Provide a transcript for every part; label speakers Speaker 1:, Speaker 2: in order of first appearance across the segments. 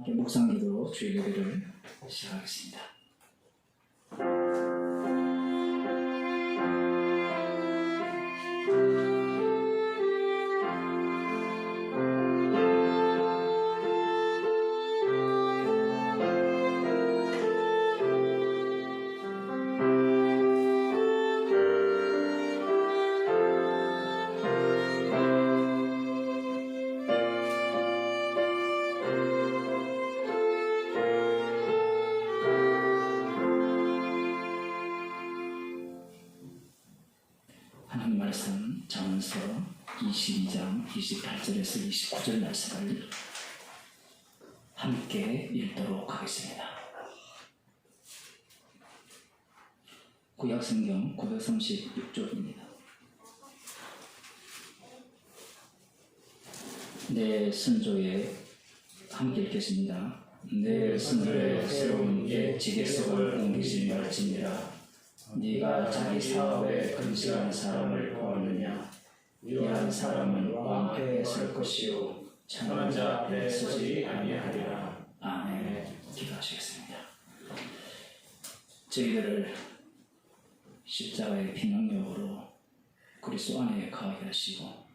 Speaker 1: 함께 묵상기도 주일 예배를 시작하겠습니다. 하나님 말씀 잠언서 22장 28절에서 29절 말씀을 함께 읽도록 하겠습니다. 구약성경 936쪽입니다. 내 선조에 함께 읽겠습니다. 내 선조의 새로운 옛 지게석을 옮기지 말지니라. 네가 자기 사업에 근실한 사람을 보았느냐? 이한 사람은 왕 앞에 설 것이요 천한 자 앞에 서지 아니하리라. 아멘. 기도하시겠습니다. 저희들을 십자가의 피난력으로 그리스도 안에 거하게 하시고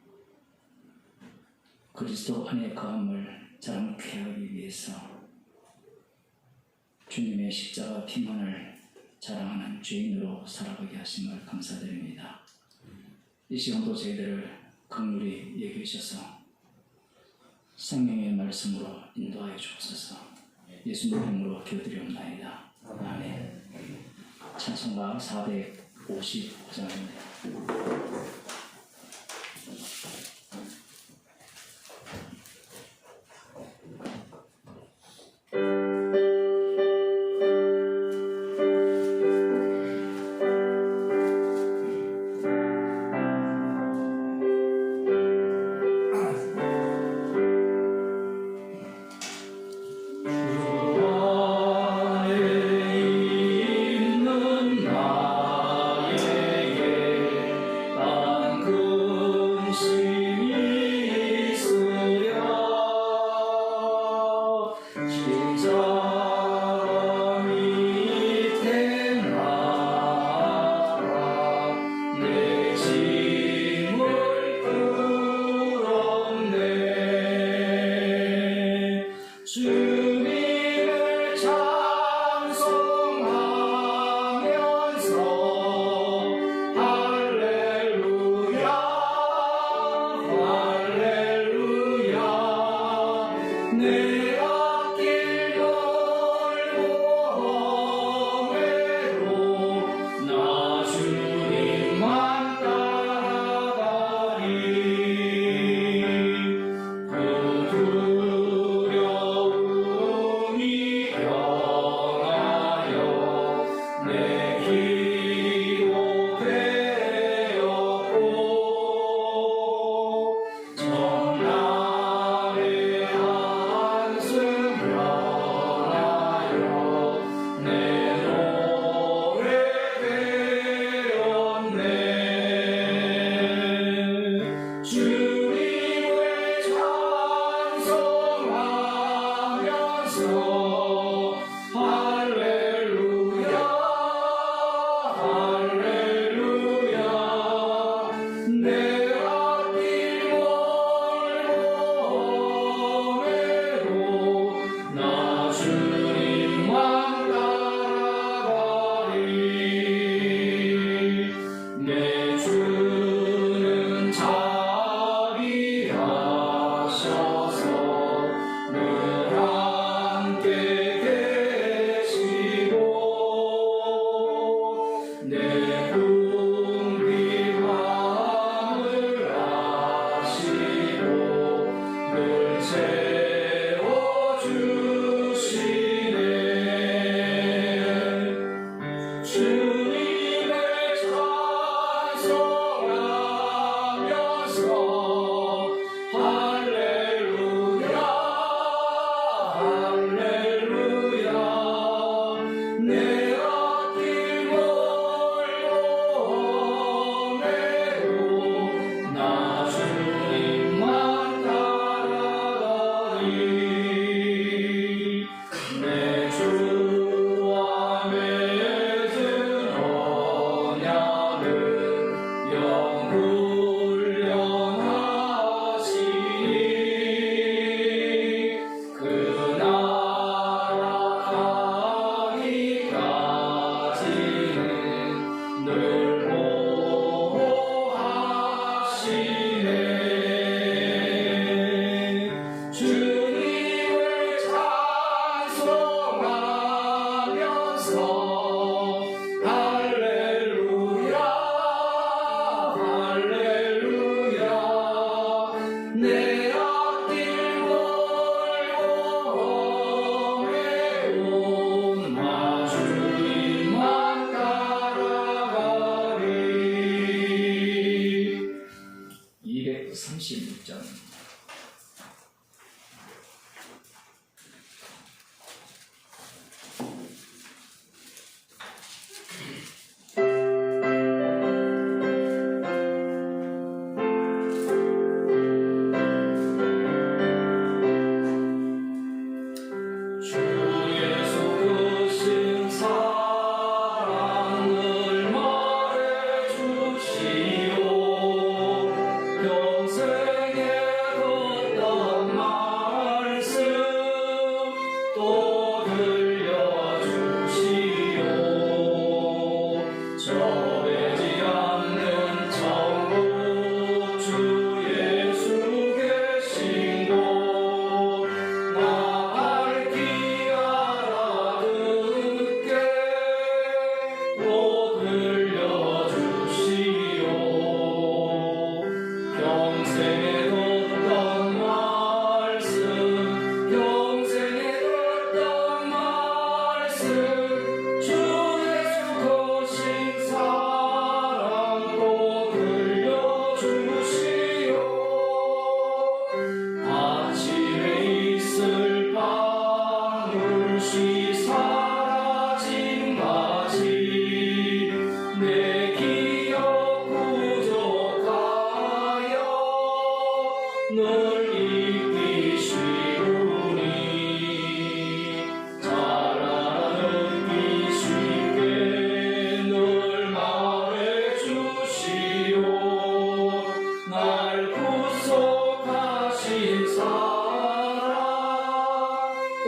Speaker 1: 그리스도 안에 거함을 자랑케 하기 위해서 주님의 십자가 피만을 자랑하는 죄인으로 살아가게 하심을 감사드립니다. 이 시간도 저희들을 긍휼히 여기셔서 생명의 말씀으로 인도하여 주옵소서. 예수님 이름으로 기도드리옵나이다. 아멘. 찬송가 455장입니다.
Speaker 2: 늘 함께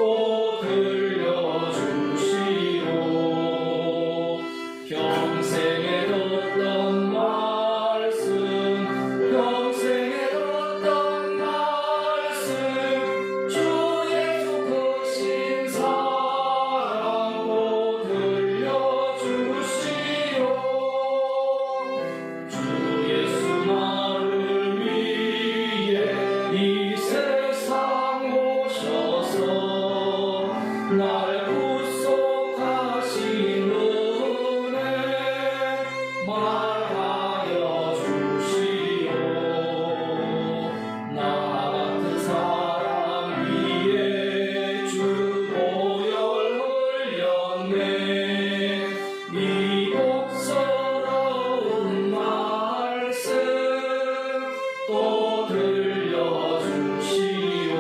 Speaker 2: 또 들려주시오. 평생에 듣던 말씀, 평생에 듣던 말씀, 주 예수 크신 사랑 또 들려주시오. 주 예수 나를 위해 이 세상 오셔서 날 구속하신 은혜 말하여 주시오. 나 같은 사람 위에 주 보혈 흘렸네. 미혹스러운 말씀 또 들려주시오.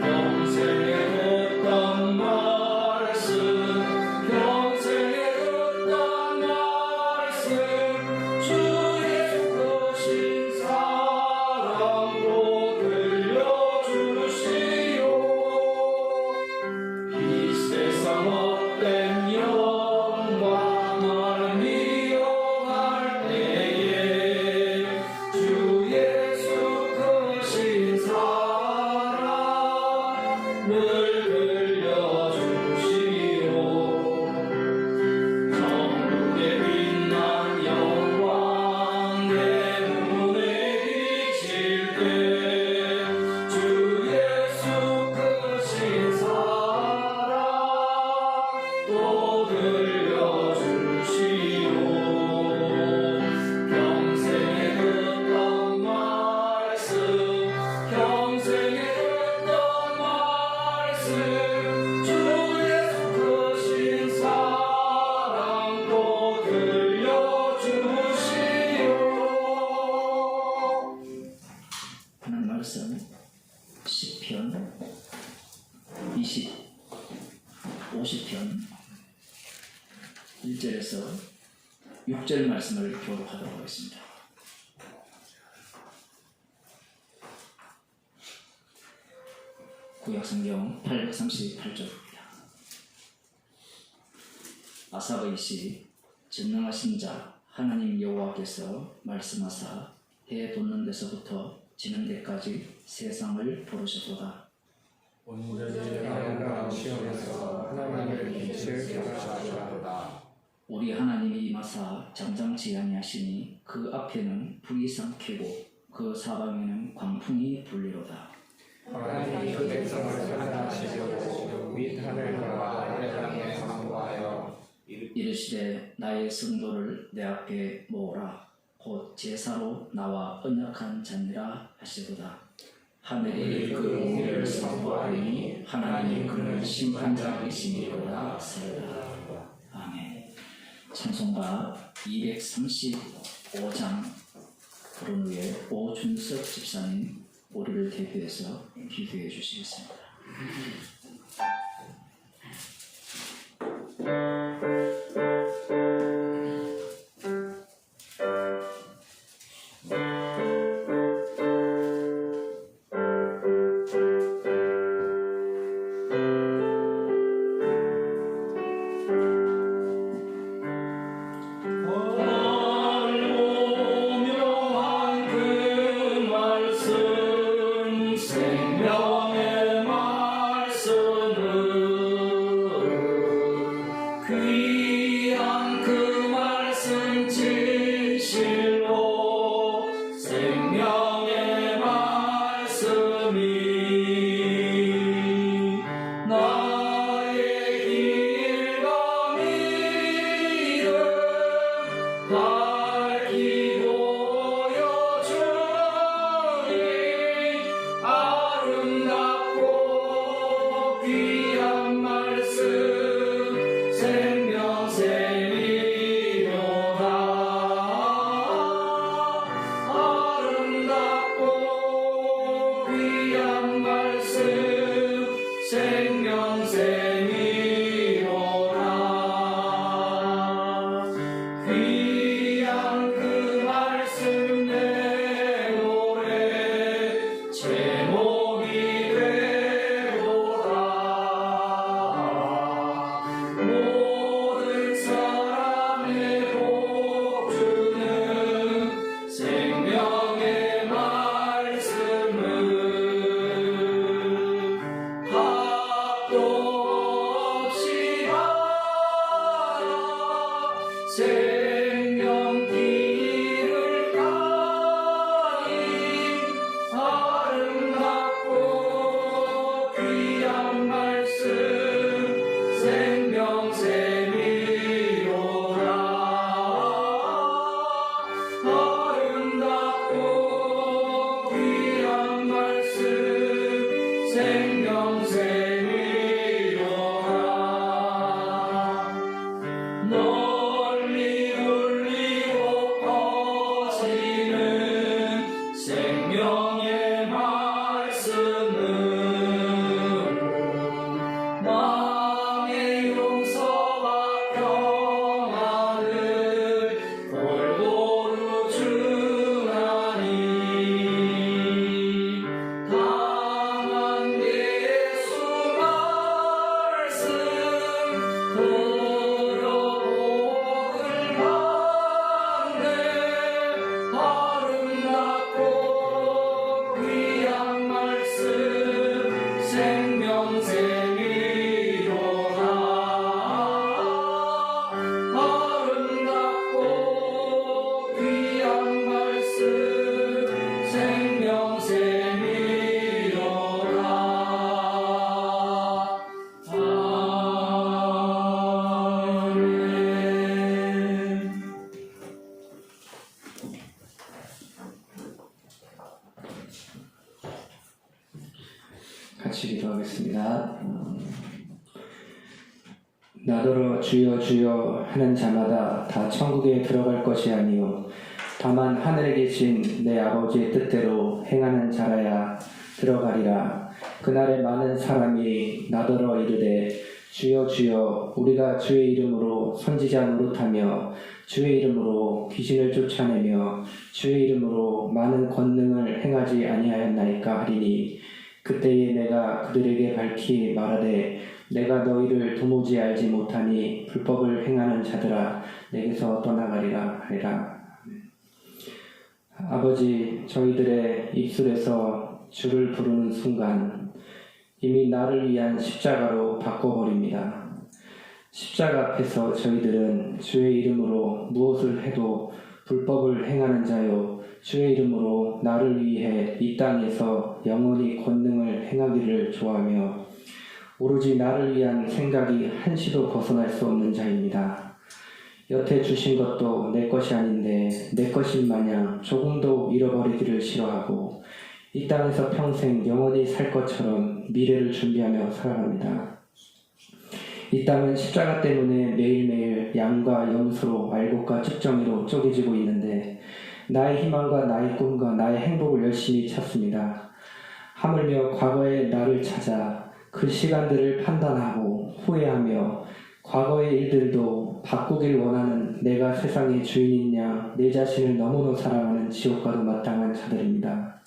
Speaker 2: 평생에 듣던 말씀, 평생에 듣던 말씀, 주 예수 크신 사랑도 들려주시오. 이 세상 헛된 영광을 미워할 때에 주 예수 크신 사랑을 들려주시오. 천국에 빛난 영광 내 눈에 비칠 때 주 예수 크신 사랑 또 들려주시오. 평생에 듣던 말씀, 평생에 듣던 말씀, 주 예수 크신 사랑 또 들려주시오.
Speaker 1: 하나님 말씀 시편 50편 1절에서 6절 말씀을 교독하도록 하겠습니다. 구약성경 838쪽입니다. 아사의 시 전능하신 자 하나님 여호와께서 말씀하사 해 돋는 데서부터 지는 데까지 세상을 부르셨도다.
Speaker 3: 온전히 아름다운 시온에서 하나님의 빛을 발하셨도다.
Speaker 1: 우리 하나님이 임하사 잠잠치 아니하시니 그 앞에는 불이 삼키고 그 사방에는 광풍이 불리로다.
Speaker 3: 하나님이 그 백성을 사랑하시고 및 하늘과 아래 땅에 강구하여
Speaker 1: 이르시되 나의 성도를 내 앞에 모으라. 곧 제사로 나와 언약한 자니라 하시도다. 하늘이 그 공의를 선포하리니 하나님이 그는 심판자이시니로다 하시도다. 아멘. 찬송가 235장 부른 후에 오준석 집사님 우리를 대표해서 기도해 주시겠습니다.
Speaker 2: 제목이 되고 귀한 말씀 생명샘이로다 아름답고 귀한 말씀 생명샘이로다 널리 울리고 퍼지는 생명의 말씀은 마음의 용서와 평안을 골고루 주나니 강한 예수 말씀 들어 복을 받네 아름답고 귀한 말씀 생명샘이로다 아름답고 귀한 말씀 생명샘이로다 아멘.
Speaker 1: 같이 기도하겠습니다. 나더러 주여 주여 하는 자마다 다 천국에 들어갈 것이 아니요 다만 하늘에 계신 내 아버지의 뜻대로 행하는 자라야 들어가리라. 그날에 많은 사람이 나더러 이르되 주여 주여 우리가 주의 이름으로 선지자 노릇하며 주의 이름으로 귀신을 쫓아내며 주의 이름으로 많은 권능을 행하지 아니하였나이까 하리니 그때에 내가 그들에게 밝히 말하되 내가 너희를 도무지 알지 못하니 불법을 행하는 자들아 내게서 떠나가리라 하리라. 아버지, 저희들의 입술에서 주를 부르는 순간 이미 나를 위한 십자가로 바꿔버립니다. 십자가 앞에서 저희들은 주의 이름으로 무엇을 해도 불법을 행하는 자요 주의 이름으로 나를 위해 이 땅에서 영원히 권능을 행하기를 좋아하며 오로지 나를 위한 생각이 한시도 벗어날 수 없는 자입니다. 여태 주신 것도 내 것이 아닌데 내 것인 마냥 조금도 잃어버리기를 싫어하고 이 땅에서 평생 영원히 살 것처럼 미래를 준비하며 살아갑니다. 이 땅은 십자가 때문에 매일매일 양과 염소로 알곡과 측정이로 쪼개지고 있는데 나의 희망과 나의 꿈과 나의 행복을 열심히 찾습니다. 하물며 과거의 나를 찾아 그 시간들을 판단하고 후회하며 과거의 일들도 바꾸길 원하는 내가 세상의 주인인 양 내 자신을 너무나 사랑하는 지옥과도 마땅한 자들입니다.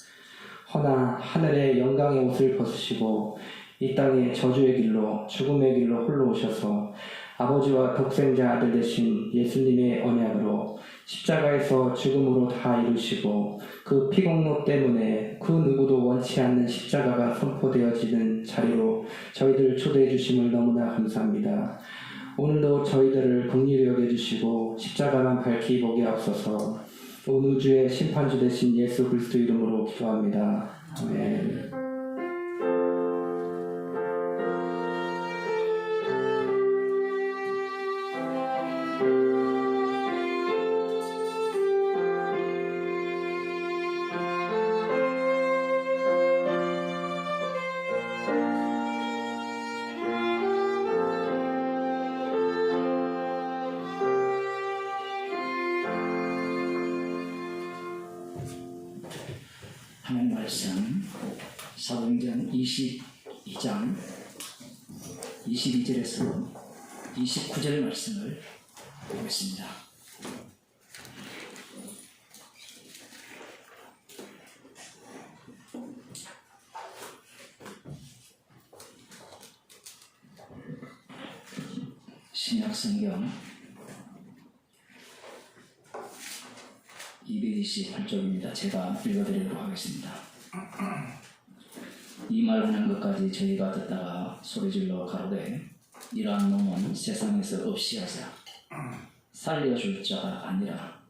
Speaker 1: 허나 하늘의 영광의 옷을 벗으시고 이 땅의 저주의 길로 죽음의 길로 홀로 오셔서 아버지와 독생자 아들 되신 예수님의 언약으로 십자가에서 죽음으로 다 이루시고 그 피공로 때문에 그 누구도 원치 않는 십자가가 선포되어지는 자리로 저희들을 초대해 주심을 너무나 감사합니다. 오늘도 저희들을 긍휼히 여겨주시고 십자가만 밝히 보게 앞서서 온 우주의 심판주 되신 예수 그리스도 이름으로 기도합니다. 아멘. 하나님 말씀 사도행전 22장 22절에서 29절 말씀을 보겠습니다. 신약성경 228쪽입니다. 제가 읽어드리도록 하겠습니다. 이 말하는 것까지 저희가 듣다가 소리질러 가로되 이러한 놈은 세상에서 없이 하자 살려줄 자가 아니라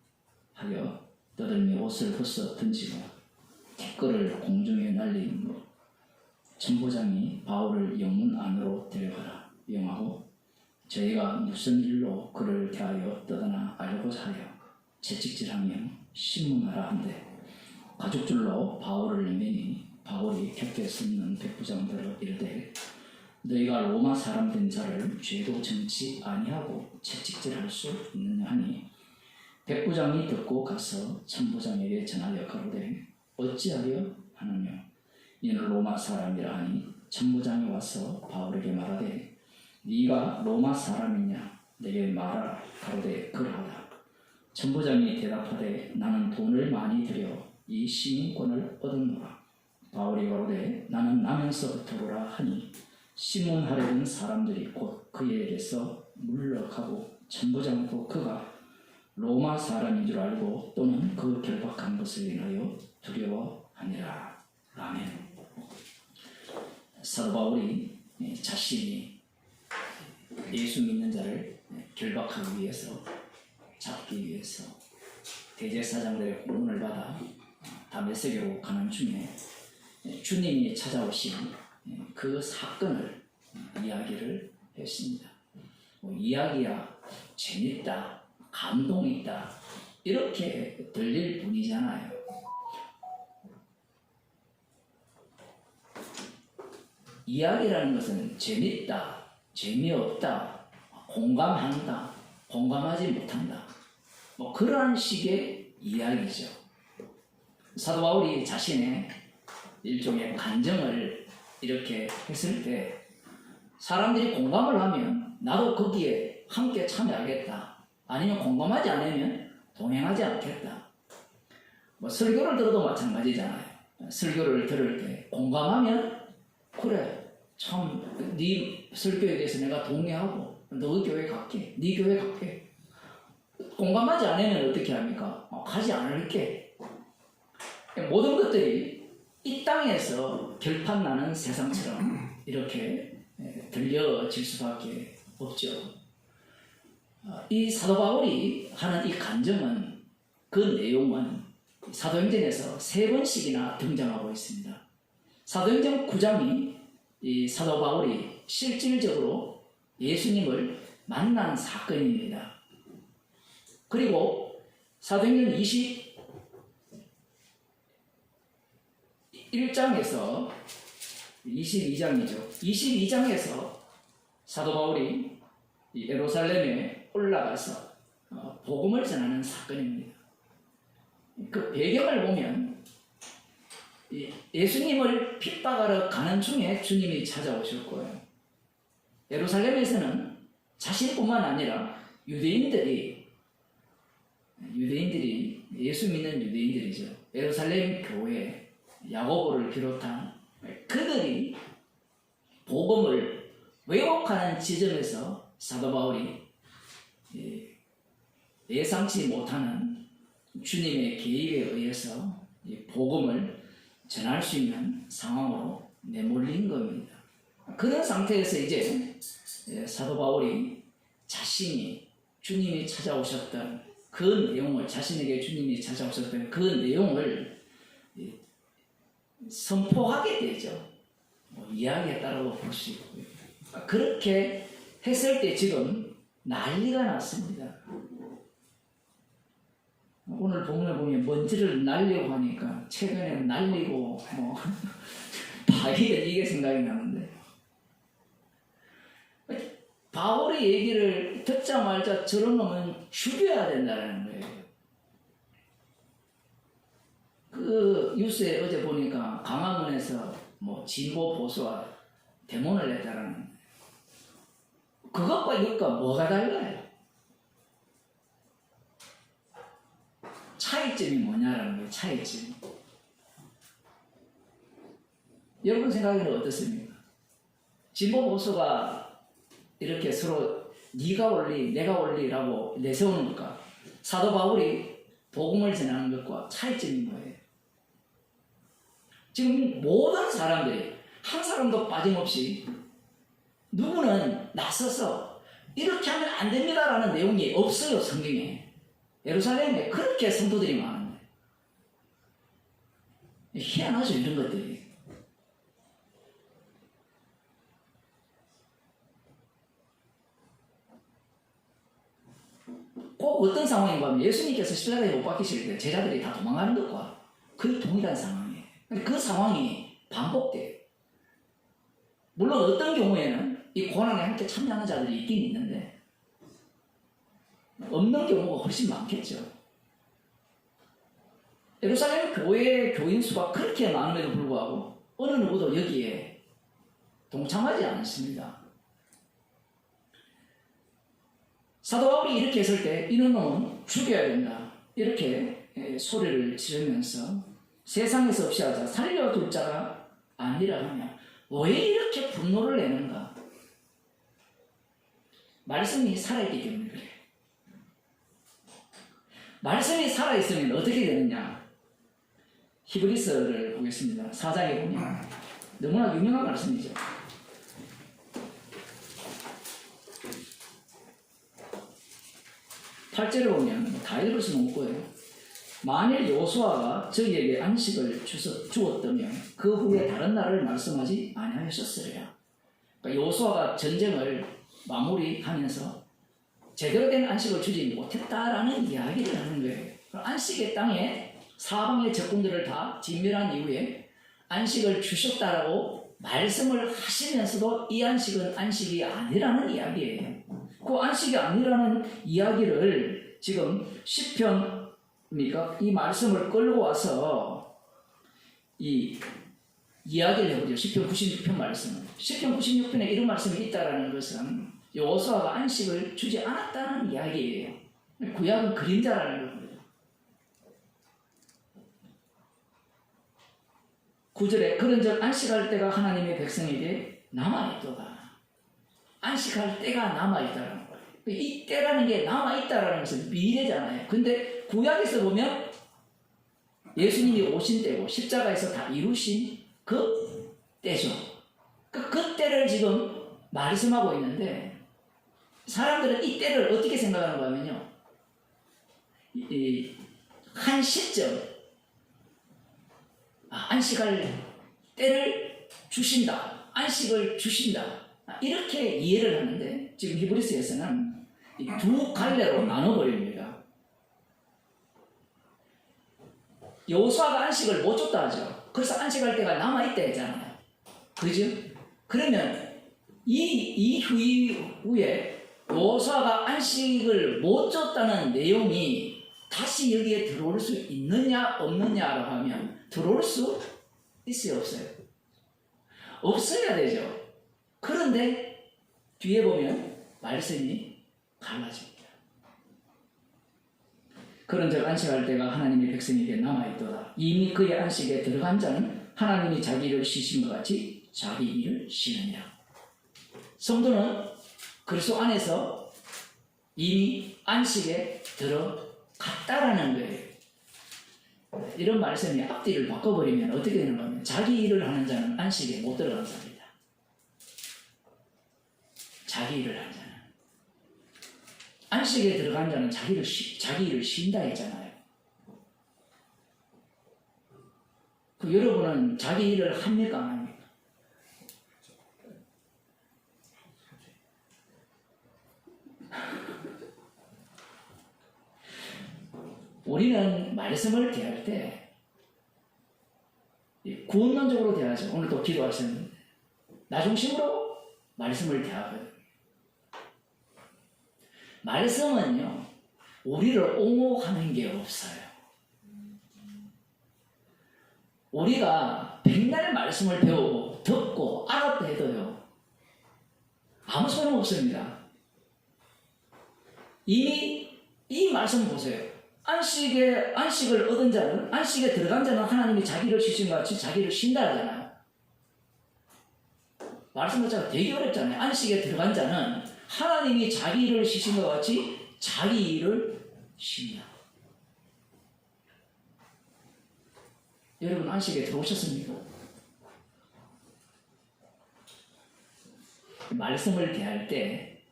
Speaker 1: 하여 떠들며 옷을 벗어 던지고 티끌을 공중에 날리므로
Speaker 4: 천부장이 바울을 영문 안으로 데려가라 명하고 저희가 무슨 일로 그를 대하여 떠나나 알고자 하여 채찍질하며 신문하라 한데 가죽줄로 바울을 내매니 바울이 곁에 숨는 백부장들을 이르되 너희가 로마 사람 된 자를 죄도 정치 아니하고 채찍질할 수 있느냐 하니 백부장이 듣고 가서 천부장에게 전하여 가로되 어찌하려 하느냐 이는 로마 사람이라 하니 천부장이 와서 바울에게 말하되 네가 로마 사람이냐 내게 말하라 가로되 그러하다. 천부장이 대답하되 나는 돈을 많이 들여 이 시민권을 얻었노라. 바울이 가로되 나는 나면서부터로라 하니 신문하려는 사람들이 곧 그에게서 물러가고 천부장도 그가 로마 사람인 줄 알고 또는 그 결박한 것을 인하여 두려워하니라. 아멘. 사도 바울이 자신이 예수 믿는 자를 결박하기 위해서 잡기 위해서 대제사장들의 호론을 받아 다메섹으로 가는 중에 주님이 찾아오신 그 사건을 이야기를 했습니다. 이야기야 재밌다, 감동이 있다 이렇게 들릴 뿐이잖아요. 이야기라는 것은 재밌다, 재미없다, 공감한다, 공감하지 못한다 뭐 그러한 식의 이야기죠. 사도 바울이 자신의 일종의 간증을 이렇게 했을 때 사람들이 공감을 하면 나도 거기에 함께 참여하겠다. 아니면 공감하지 않으면 동행하지 않겠다. 뭐 설교를 들어도 마찬가지잖아요. 설교를 들을 때 공감하면 그래 참 네 설교에 대해서 내가 동의하고 너 교회 갈게. 네 교회 갈게. 공감하지 않으면 어떻게 합니까? 가지 않을게. 모든 것들이 이 땅에서 결판나는 세상처럼 이렇게 들려질 수밖에 없죠. 이 사도 바울이 하는 이 간증은 그 내용은 사도행전에서 3번씩이나 등장하고 있습니다. 사도행전 9장이 이 사도 바울이 실질적으로 예수님을 만난 사건입니다. 그리고 사도행전 21장에서 22장이죠. 22장에서 사도 바울이 예루살렘에 올라가서 복음을 전하는 사건입니다. 그 배경을 보면 예수님을 핍박하러 가는 중에 주님이 찾아오실 거예요. 예루살렘에서는 자신뿐만 아니라 유대인들이 예수 믿는 유대인들이죠. 예루살렘 교회 야고보를 비롯한 그들이 복음을 왜곡하는 지점에서 사도 바울이 예상치 못하는 주님의 개입에 의해서 복음을 전할 수 있는 상황으로 내몰린 겁니다. 그런 상태에서 이제 사도 바울이 자신이 주님이 찾아오셨던 그 내용을 자신에게 주님이 찾아오셨던 그 내용을 선포하게 되죠. 이야기에 따라도 볼 수 있고요. 그렇게 했을 때 지금 난리가 났습니다. 오늘 본문에 보면 먼지를 날리고 하니까 최근에 날리고 바위를 이게 생각이 나는데 바울의 얘기를 듣자마자 저런 놈은 죽여야 된다는 거예요. 그 뉴스에 어제 보니까 강화문에서 진보 보수와 데모를 했다라는 그것과 이것과 뭐가 달라요? 차이점이 뭐냐라는 거예요. 차이점. 여러분 생각에는 어떻습니까? 진보 보수가 이렇게 서로 네가 원리 내가 원리라고 내세우는 것과 사도 바울이 복음을 전하는 것과 차이점이 뭐예요? 지금 모든 사람들이 한 사람도 빠짐없이 누구는 나서서 이렇게 하면 안 됩니다라는 내용이 없어요. 성경에. 예루살렘에 그렇게 성도들이 많은데 희한하죠. 이런 것들이. 꼭 어떤 상황인가 하면 예수님께서 십자가에 못 박히실 때 제자들이 다 도망가는 것과 거의 동일한 상황이에요. 근데 그 상황이 반복돼요. 물론 어떤 경우에는 이 고난에 함께 참여하는 자들이 있긴 있는데 없는 경우가 훨씬 많겠죠. 예루살렘 교회의 교인 수가 그렇게 많음에도 불구하고 어느 누구도 여기에 동참하지 않습니다. 사도 바울이 이렇게 했을 때 이런 놈은 죽여야 된다 이렇게 소리를 지르면서 세상에서 없이 하자 살려둘 자가 아니라 하며 왜 이렇게 분노를 내는가? 말씀이 살아있기 때문에 그래요. 말씀이 살아있으면 어떻게 되느냐? 히브리서를 보겠습니다. 4장에 보면 너무나 유명한 말씀이죠. 8절을 보면 다 읽을 수는 없고요. 만일 요수아가 저희에게 안식을 주었다면 그 후에 다른 나라를 말씀하지 아니하셨으리라. 그러니까 요수아가 전쟁을 마무리하면서 제대로 된 안식을 주지 못했다라는 이야기를 하는 거예요. 안식의 땅에 사방의 적군들을 다 진멸한 이후에 안식을 주셨다라고 말씀을 하시면서도 이 안식은 안식이 아니라는 이야기예요. 그 안식이 아니라는 이야기를 지금 시편입니까? 이 말씀을 끌고 와서 이 이야기를 해보죠. 시편 96편 말씀은. 시편 96편에 이런 말씀이 있다라는 것은 여호수아가 안식을 주지 않았다는 이야기예요. 구약은 그림자라는 겁니다. 9절에 그런즉 안식할 때가 하나님의 백성에게 남아있도다. 안식할 때가 남아있다는 거예요. 이 때라는 게 남아있다라는 것은 미래잖아요. 근데 구약에서 보면 예수님이 오신 때고 십자가에서 다 이루신 그 때죠. 그 때를 지금 말씀하고 있는데 사람들은 이 때를 어떻게 생각하는가 하면요. 한 시점 안식할 때를 주신다. 안식을 주신다. 이렇게 이해를 하는데 지금 히브리서에서는 두 갈래로 나눠버립니다. 여호수아가 안식을 못 줬다 하죠. 그래서 안식할 때가 남아있다 했잖아요. 그죠? 그러면 이 후에 여호수아가 안식을 못 줬다는 내용이 다시 여기에 들어올 수 있느냐 없느냐라고 하면 들어올 수 있어요 없어요? 없어야 되죠. 그런데 뒤에 보면 말씀이 달라집니다. 그런즉 안식할 때가 하나님의 백성에게 남아있도다. 이미 그의 안식에 들어간 자는 하나님이 자기 일을 쉬신 것 같이 자기 일을 쉬느니라. 성도는 그리스도 안에서 이미 안식에 들어갔다라는 거예요. 이런 말씀이 앞뒤를 바꿔버리면 어떻게 되는 거냐면 자기 일을 하는 자는 안식에 못 들어간 자입니다. 자기 일을 하는 자는 안식에 들어간 자는 자기 일을 쉰다 했잖아요. 여러분은 자기 일을 합니까 안 합니까? 우리는 말씀을 대할 때 구원론적으로 대하죠. 오늘도 기도하셨는데 나 중심으로 말씀을 대하거든요. 말씀은요 우리를 옹호하는 게 없어요. 우리가 백날 말씀을 배우고 듣고 알았다 해도요 아무 소용 없습니다. 이미 이 말씀 보세요. 안식을 얻은 자는, 안식에 들어간 자는 하나님이 자기를 쉬신 것 같이 자기를 쉰다 하잖아요. 말씀 자체가 되게 어렵잖아요. 안식에 들어간 자는 하나님이 자기 일을 쉬신 것 같이 자기 일을 쉰다. 여러분 안식에 들어오셨습니까? 말씀을 대할 때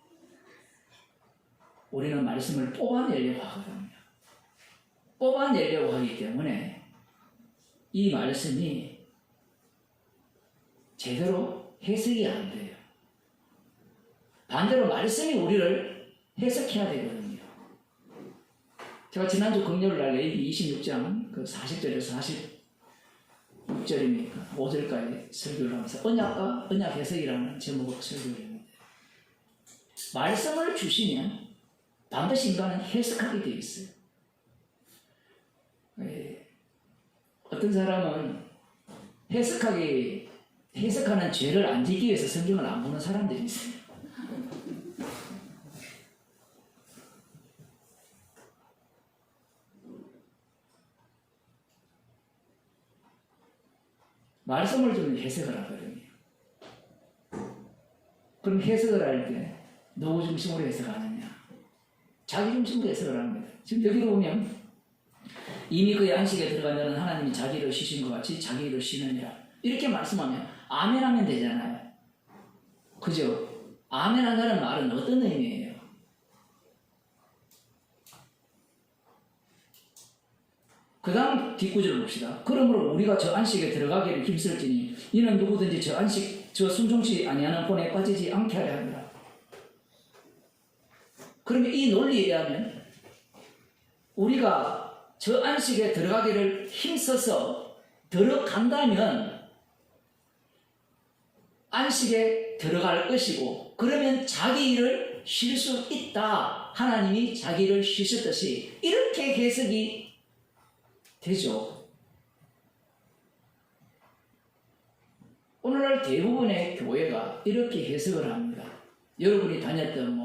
Speaker 4: 우리는 말씀을 뽑아내려고 하거든요. 뽑아내려고 하기 때문에 이 말씀이 제대로 해석이 안 돼요. 반대로 말씀이 우리를 해석해야 되거든요. 제가 지난주 금요일 날 레위기 26장 그 40절에서 46절입니까? 5절까지 설교를 하면서 언약과 언약 해석이라는 제목으로 설교를 했는데 말씀을 주시면 반드시 인간은 해석하게 되어 있어요. 어떤 사람은 해석하는 죄를 안 지기 위해서 성경을 안 보는 사람들이 있어요. 말씀을 좀 해석을 하거든요. 그럼 해석을 할 때 누구 중심으로 해석하느냐? 자기 중심으로 해석을 합니다. 지금 여기로 보면 이미 그의 안식에 들어간 자는 하나님이 자기를 쉬신 것 같이 자기를 쉬느니라 이렇게 말씀하면 아멘 하면 되잖아요. 그죠? 아멘 한다는 말은 어떤 의미예요? 그 다음 뒷구절을 봅시다. 그러므로 우리가 저 안식에 들어가기를 힘쓸지니 이는 누구든지 저 안식 저 순종치 아니하는 본에 빠지지 않게 하려 합니다. 그러면 이 논리에 의하면 우리가 저 안식에 들어가기를 힘써서 들어간다면 안식에 들어갈 것이고 그러면 자기 일을 쉴 수 있다. 하나님이 자기를 쉬셨듯이 이렇게 해석이 되죠. 오늘날 대부분의 교회가 이렇게 해석을 합니다. 여러분이 다녔던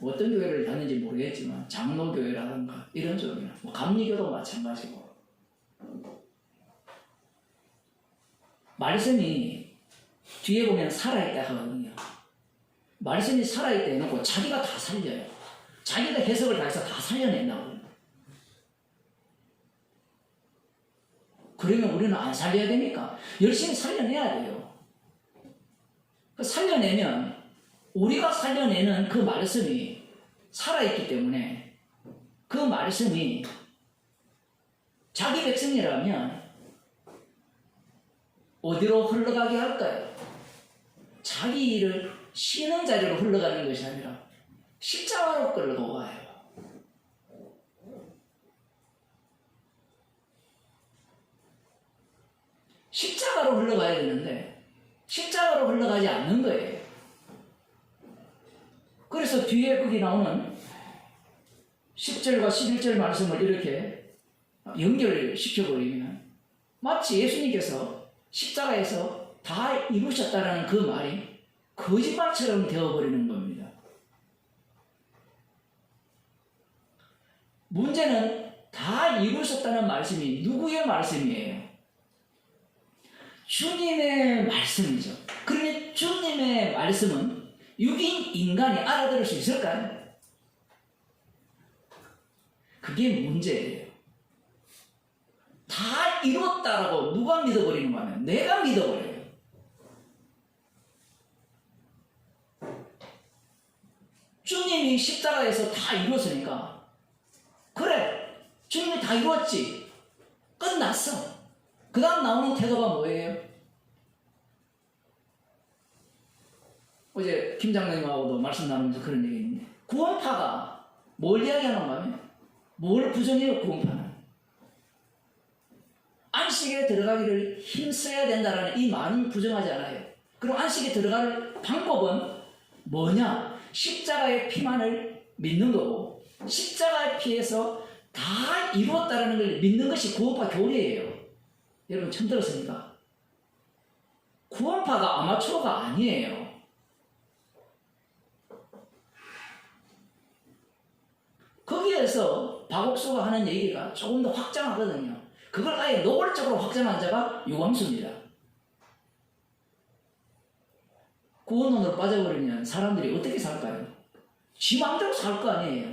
Speaker 4: 어떤 교회를 다녔는지 모르겠지만 장로교회라든가 이런 쪽이나 감리교도 마찬가지고 말씀이 뒤에 보면 살아있다 하거든요. 말씀이 살아있다 해놓고 자기가 다 살려요. 자기가 해석을 다 해서 다 살려낸다고. 그러면 우리는 안 살려야 됩니까? 열심히 살려내야 돼요. 살려내면 우리가 살려내는 그 말씀이 살아있기 때문에 그 말씀이 자기 백성이라면 어디로 흘러가게 할까요? 자기 일을 쉬는 자리로 흘러가는 것이 아니라 십자가로 끌어가요. 십자가로 흘러가야 되는데 십자가로 흘러가지 않는 거예요. 그래서 뒤에 거기 나오는 10절과 11절 말씀을 이렇게 연결을 시켜버리면 마치 예수님께서 십자가에서 다 이루셨다는 그 말이 거짓말처럼 되어버리는 겁니다. 문제는 다 이루셨다는 말씀이 누구의 말씀이에요? 주님의 말씀이죠. 그러면 주님의 말씀은 육인 인간이 알아들을 수 있을까요? 그게 문제예요. 다 이뤘다라고 누가 믿어버리는 거면 내가 믿어버려요. 주님이 십자가에서 다 이뤘으니까 그래 주님이 다 이뤘지 끝났어. 그 다음 나오는 태도가 뭐예요? 어제 김 장로님하고도 말씀 나누면서 그런 얘기 했는데 구원파가 뭘 이야기하는가 하면 뭘 부정해요? 구원파는 안식에 들어가기를 힘써야 된다는 이 말은 부정하지 않아요. 그럼 안식에 들어갈 방법은 뭐냐? 십자가의 피만을 믿는 거고 십자가의 피에서 다 이루었다는 걸 믿는 것이 구원파 교리예요. 여러분 처음 들었습니까? 구원파가 아마추어가 아니에요. 거기에서 박옥수가 하는 얘기가 조금 더 확장하거든요. 그걸 아예 노골적으로 확장한 자가 유광수입니다. 구원론으로 빠져버리면 사람들이 어떻게 살까요? 지 마음대로 살 거 아니에요.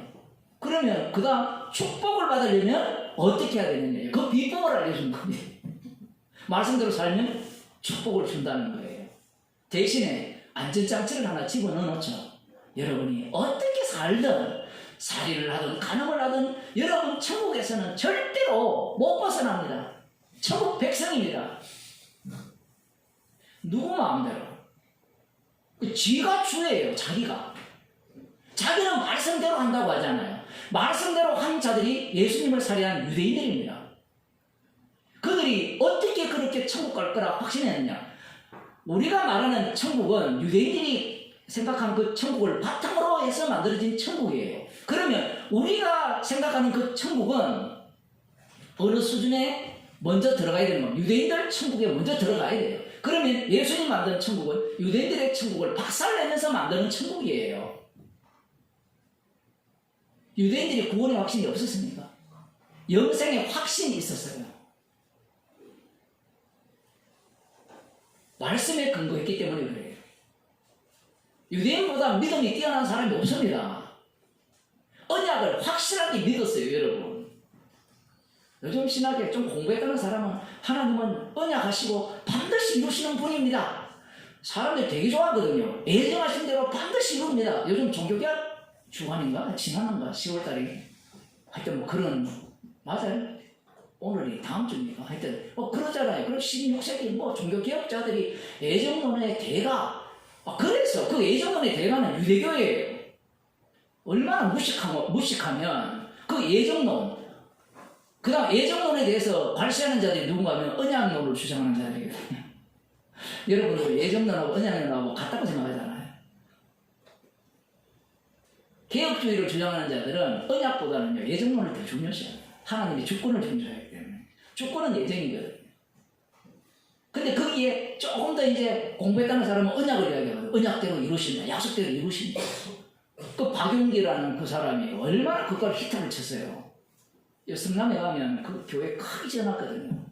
Speaker 4: 그러면 그 다음 축복을 받으려면 어떻게 해야 되느냐? 그 비법을 알려준 겁니다. 말씀대로 살면 축복을 준다는 거예요. 대신에 안전장치를 하나 집어넣어놓죠. 여러분이 어떻게 살든 살인을 하든 간음을 하든 여러분 천국에서는 절대로 못 벗어납니다. 천국 백성입니다. 누구 마음대로. 지가 주예요. 자기가. 자기는 말씀대로 한다고 하잖아요. 말씀대로 한 자들이 예수님을 살해한 유대인들입니다. 그들이 어떻게 그렇게 천국 갈 거라 확신했느냐? 우리가 말하는 천국은 유대인들이 생각하는 그 천국을 바탕으로 해서 만들어진 천국이에요. 그러면 우리가 생각하는 그 천국은 어느 수준에 먼저 들어가야 되는 겁니다. 유대인들 천국에 먼저 들어가야 돼요. 그러면 예수님 만든 천국은 유대인들의 천국을 박살내면서 만드는 천국이에요. 유대인들이 구원의 확신이 없었습니까? 영생의 확신이 있었어요. 말씀에 근거했기 때문에 그래요. 유대인보다 믿음이 뛰어난 사람이 없습니다. 언약을 확실하게 믿었어요, 여러분. 요즘 신학에 좀 공부했다는 사람은 하나님은 언약하시고 반드시 이루시는 분입니다. 사람들 되게 좋아하거든요. 예정하신 대로 반드시 이룹니다. 요즘 종교개혁 주간인가? 지난한가? 10월달에 하여튼 뭐 그런, 맞아요? 오늘이 다음 주입니까? 하여튼 그러잖아요. 그럼 16세기 뭐 종교개혁자들이 예정론의 대가, 그래서 그 예정론의 대가는 유대교예요. 얼마나 무식하면 그 예정론, 그 다음 예정론에 대해서 발시하는 자들이 누군가 하면 언약론을 주장하는 자들이거든요. 여러분들 예정론하고 언약론하고 같다고 생각하잖아요. 개혁주의를 주장하는 자들은 언약보다는요 예정론을 더 중요시해요. 하나님이 주권을 중요하기 때문에. 주권은 예정이거든요. 근데 거기에 조금 더 이제 공부했다는 사람은 언약을 이야기하거든요. 언약대로 이루신다. 약속대로 이루신다. 그 박용기라는 그 사람이 얼마나 그걸 히트를 쳤어요. 성남에 가면 그 교회 크게 지어놨거든요.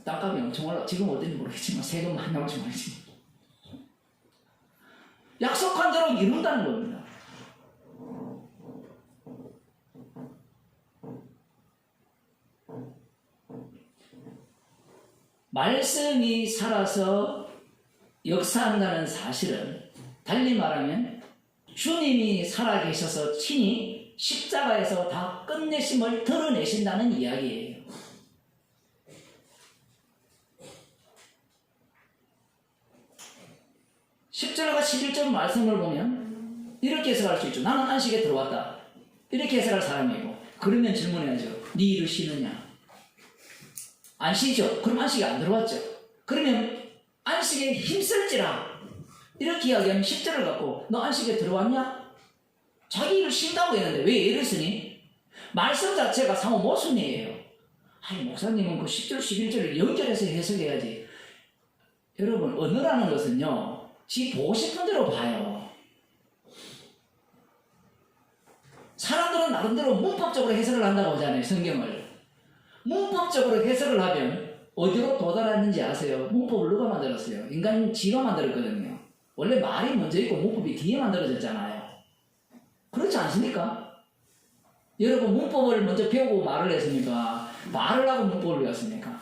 Speaker 4: 땅값이 엄청 올라. 지금 어딘지 모르겠지만 세금 많이 나올지 모르겠지만 약속한 대로 이룬다는 겁니다. 말씀이 살아서 역사한다는 사실은 달리 말하면 주님이 살아계셔서 친히 십자가에서 다 끝내심을 드러내신다는 이야기예요. (10절과 11절) 말씀을 보면 이렇게 해석할 수 있죠. 나는 안식에 들어왔다. 이렇게 해석할 사람이고, 그러면 질문해야죠. 네 일을 쉬느냐? 안 쉬죠? 그럼 안식에 안 들어왔죠. 그러면 안식에 힘쓸지라 이렇게 이야기하면 10절을 갖고 너 안식에 들어왔냐? 자기 일을 쉰다고 했는데 왜 예를 쓰니? 말씀 자체가 상호 모순이에요. 아니 목사님은 그 10절 11절을 연결해서 해석해야지. 여러분 언어라는 것은요 지 보고 싶은 대로 봐요. 사람들은 나름대로 문법적으로 해석을 한다고 하잖아요. 성경을 문법적으로 해석을 하면 어디로 도달하는지 아세요? 문법을 누가 만들었어요? 인간이 지가 만들었거든요. 원래 말이 먼저 있고 문법이 뒤에 만들어졌잖아요. 그렇지 않습니까? 여러분 문법을 먼저 배우고 말을 했습니까? 말을 하고 문법을 배웠습니까?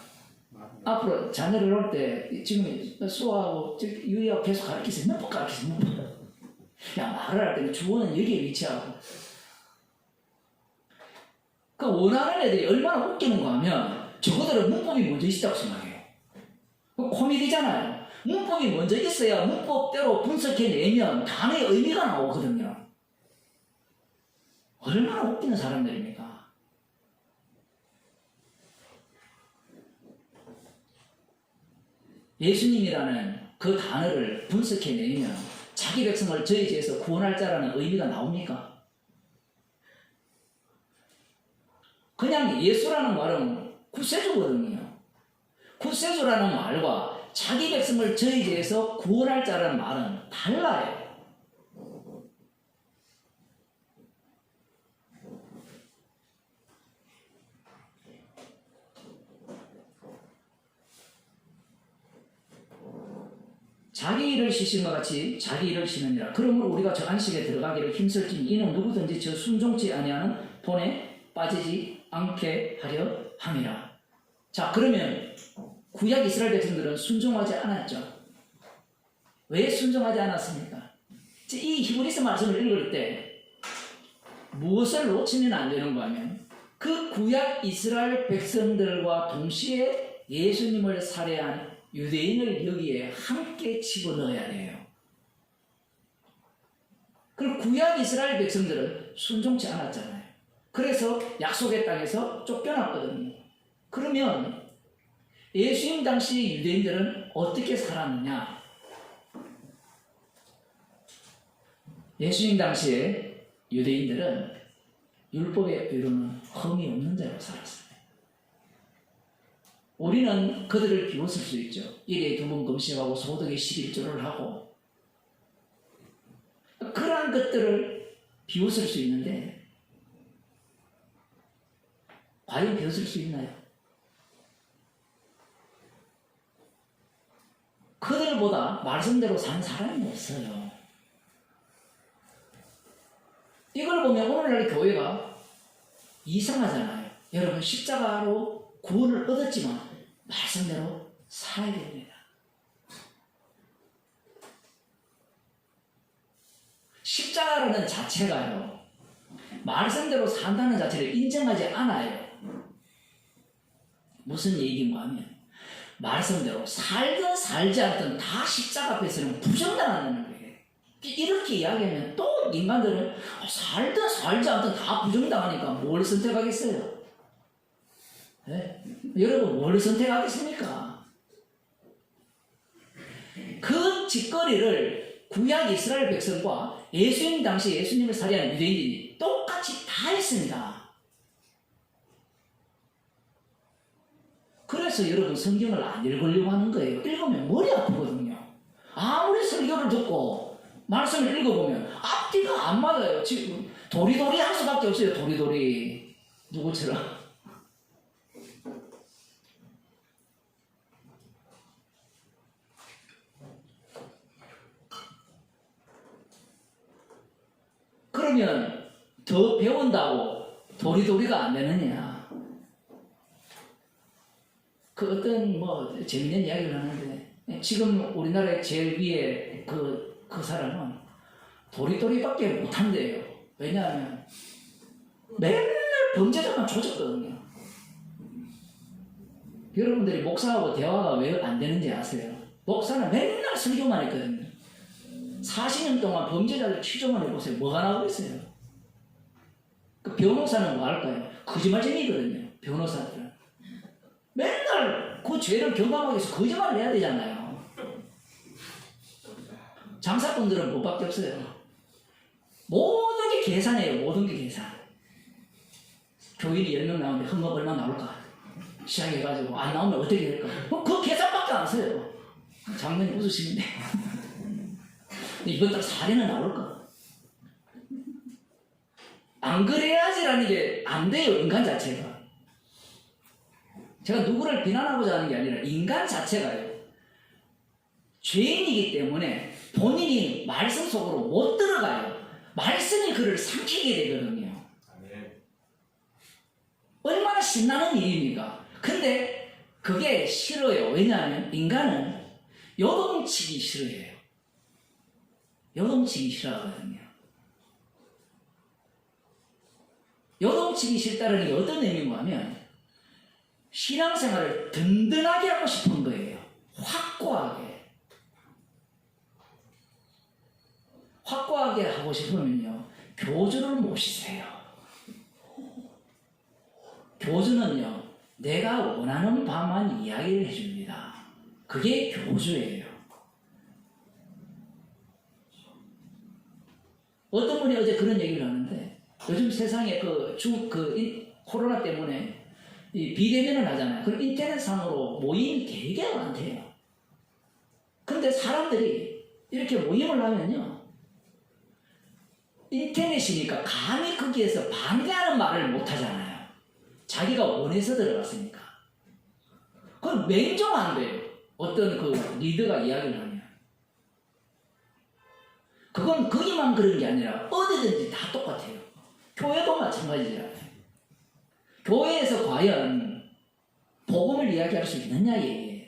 Speaker 4: 앞으로 자녀를 올 때 지금 수호하고 유희하고 계속 가르치세요. 문법 가르치세요. 문법. 야 말을 할 때는 주어는 여기에 위치하고. 그 원하는 애들이 얼마나 웃기는가 하면 저거들은 문법이 먼저 있다고 생각해요. 그 코미디잖아요. 문법이 먼저 있어야 문법대로 분석해내면 단어의 의미가 나오거든요. 얼마나 웃기는 사람들입니까? 예수님이라는 그 단어를 분석해내면 자기 백성을 저희지에서 구원할 자라는 의미가 나옵니까? 그냥 예수라는 말은 구세주거든요. 구세주라는 말과 자기 백성을 저희지에서 구원할 자라는 말은 달라요. 자기 일을 쉬심과 같이 자기 일을 쉬느니라. 그러므로 우리가 저 안식에 들어가기를 힘쓸지니 이는 누구든지 저 순종치 아니하는 본에 빠지지 않게 하려 함이라. 자 그러면 구약 이스라엘 백성들은 순종하지 않았죠. 왜 순종하지 않았습니까? 이 히브리서 말씀을 읽을 때 무엇을 놓치면 안 되는가 하면 그 구약 이스라엘 백성들과 동시에 예수님을 살해한 유대인을 여기에 함께 집어넣어야 돼요. 그럼 구약 이스라엘 백성들은 순종치 않았잖아요. 그래서 약속의 땅에서 쫓겨났거든요. 그러면 예수님 당시 유대인들은 어떻게 살았느냐? 예수님 당시에 유대인들은 율법에 이르는 흠이 없는 자로 살았어요. 우리는 그들을 비웃을 수 있죠. 일에 2번 금식하고 소득에 11조를 하고 그러한 것들을 비웃을 수 있는데 과연 비웃을 수 있나요? 그들보다 말씀대로 산 사람이 없어요. 이걸 보면 오늘날 교회가 이상하잖아요. 여러분 십자가로 구원을 얻었지만 말씀대로 살아야 됩니다. 십자가라는 자체가요, 말씀대로 산다는 자체를 인정하지 않아요. 무슨 얘기인가 하면 말씀대로 살든 살지 않든 다 십자가 앞에서는 부정당하는 거예요. 이렇게 이야기하면 또 인간들은 살든 살지 않든 다 부정당하니까 뭘 선택하겠어요? 네? 여러분 뭘 선택하겠습니까? 그 짓거리를 구약 이스라엘 백성과 예수님 당시 예수님을 살해한 유대인들이 똑같이 다 했습니다. 그래서 여러분 성경을 안 읽으려고 하는 거예요. 읽으면 머리 아프거든요. 아무리 설교를 듣고 말씀을 읽어보면 앞뒤가 안 맞아요. 지금 도리도리 할 수밖에 없어요. 도리도리. 누구처럼. 그러면 더 배운다고 도리도리가 안 되느냐? 그 어떤 뭐 재밌는 이야기를 하는데 지금 우리나라의 제일 위에 그 사람은 도리도리밖에 못한대요. 왜냐하면 맨날 범죄자만 조졌거든요. 여러분들이 목사하고 대화가 왜 안 되는지 아세요? 목사는 맨날 설교만 했거든요. 40년 동안 범죄자들 취조만 해보세요. 뭐가 나오고 있어요? 그 변호사는 뭐 할까요? 거짓말쟁이거든요. 변호사들은. 맨날 그 죄를 경감하기 위해서 거짓말을 해야 되잖아요. 장사꾼들은 뭐밖에 없어요. 모든 게 계산이에요. 모든 게 계산. 교인이 10명 나오는데 흠업 얼마 나올까? 시작해가지고 안 나오면 어떻게 될까? 그 계산밖에 안 써요. 장면이 웃으시는데 이번 달 사례는 나올까? 안 그래야지라는 게 안 돼요. 인간 자체가. 제가 누구를 비난하고자 하는 게 아니라 인간 자체가요, 죄인이기 때문에 본인이 말씀 속으로 못 들어가요. 말씀이 그를 삼키게 되거든요. 얼마나 신나는 일입니까? 근데 그게 싫어요. 왜냐하면 인간은 요동치기 싫어해요. 요동치기 싫어하거든요. 요동치기 싫다는 게 어떤 의미인가 하면 신앙생활을 든든하게 하고 싶은 거예요. 확고하게. 확고하게 하고 싶으면요, 교주를 모시세요. 교주는요, 내가 원하는 바만 이야기를 해줍니다. 그게 교주예요. 어떤 분이 어제 그런 얘기를 하는데, 요즘 세상에 코로나 때문에 이 비대면을 하잖아요. 그럼 인터넷상으로 모임이 되게 많대요. 근데 사람들이 이렇게 모임을 하면요, 인터넷이니까 감히 거기에서 반대하는 말을 못 하잖아요. 자기가 원해서 들어갔으니까. 그건 맹정 안 돼요. 어떤 그 리더가 이야기를 하면. 그건 거기만 그런 게 아니라 어디든지 다 똑같아요. 교회도 마찬가지잖아요. 교회에서 과연 복음을 이야기할 수 있느냐 얘기예요.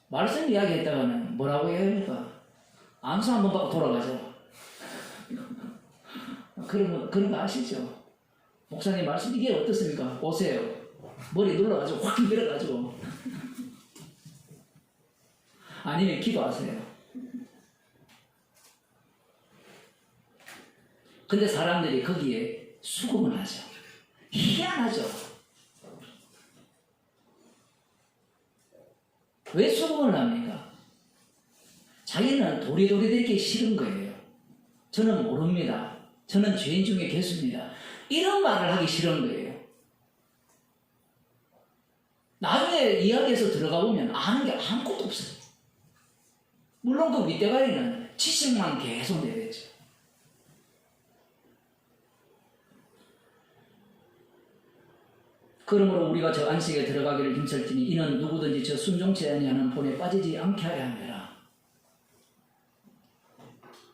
Speaker 4: 말씀 이야기했다가는 뭐라고 해야 합니까? 암수 한 번 받고 돌아가죠. 그런 거 아시죠? 목사님 말씀 이게 어떻습니까? 오세요. 머리 눌러가지고 확 밀어가지고 아니면 기도하세요. 근데 사람들이 거기에 수긍을 하죠. 희한하죠. 왜 수긍을 합니까? 자기는 도리도리 되기 싫은 거예요. 저는 모릅니다. 저는 죄인 중에 개수입니다. 이런 말을 하기 싫은 거예요. 나중에 이야기에서 들어가 보면 아는 게 아무것도 없어요. 물론 그 윗대가리는 지식만 계속 내뱉죠. 그러므로 우리가 저 안식에 들어가기를 힘쓸지니 이는 누구든지 저 순종치 아니하는 본에 빠지지 않게 하려 함이라.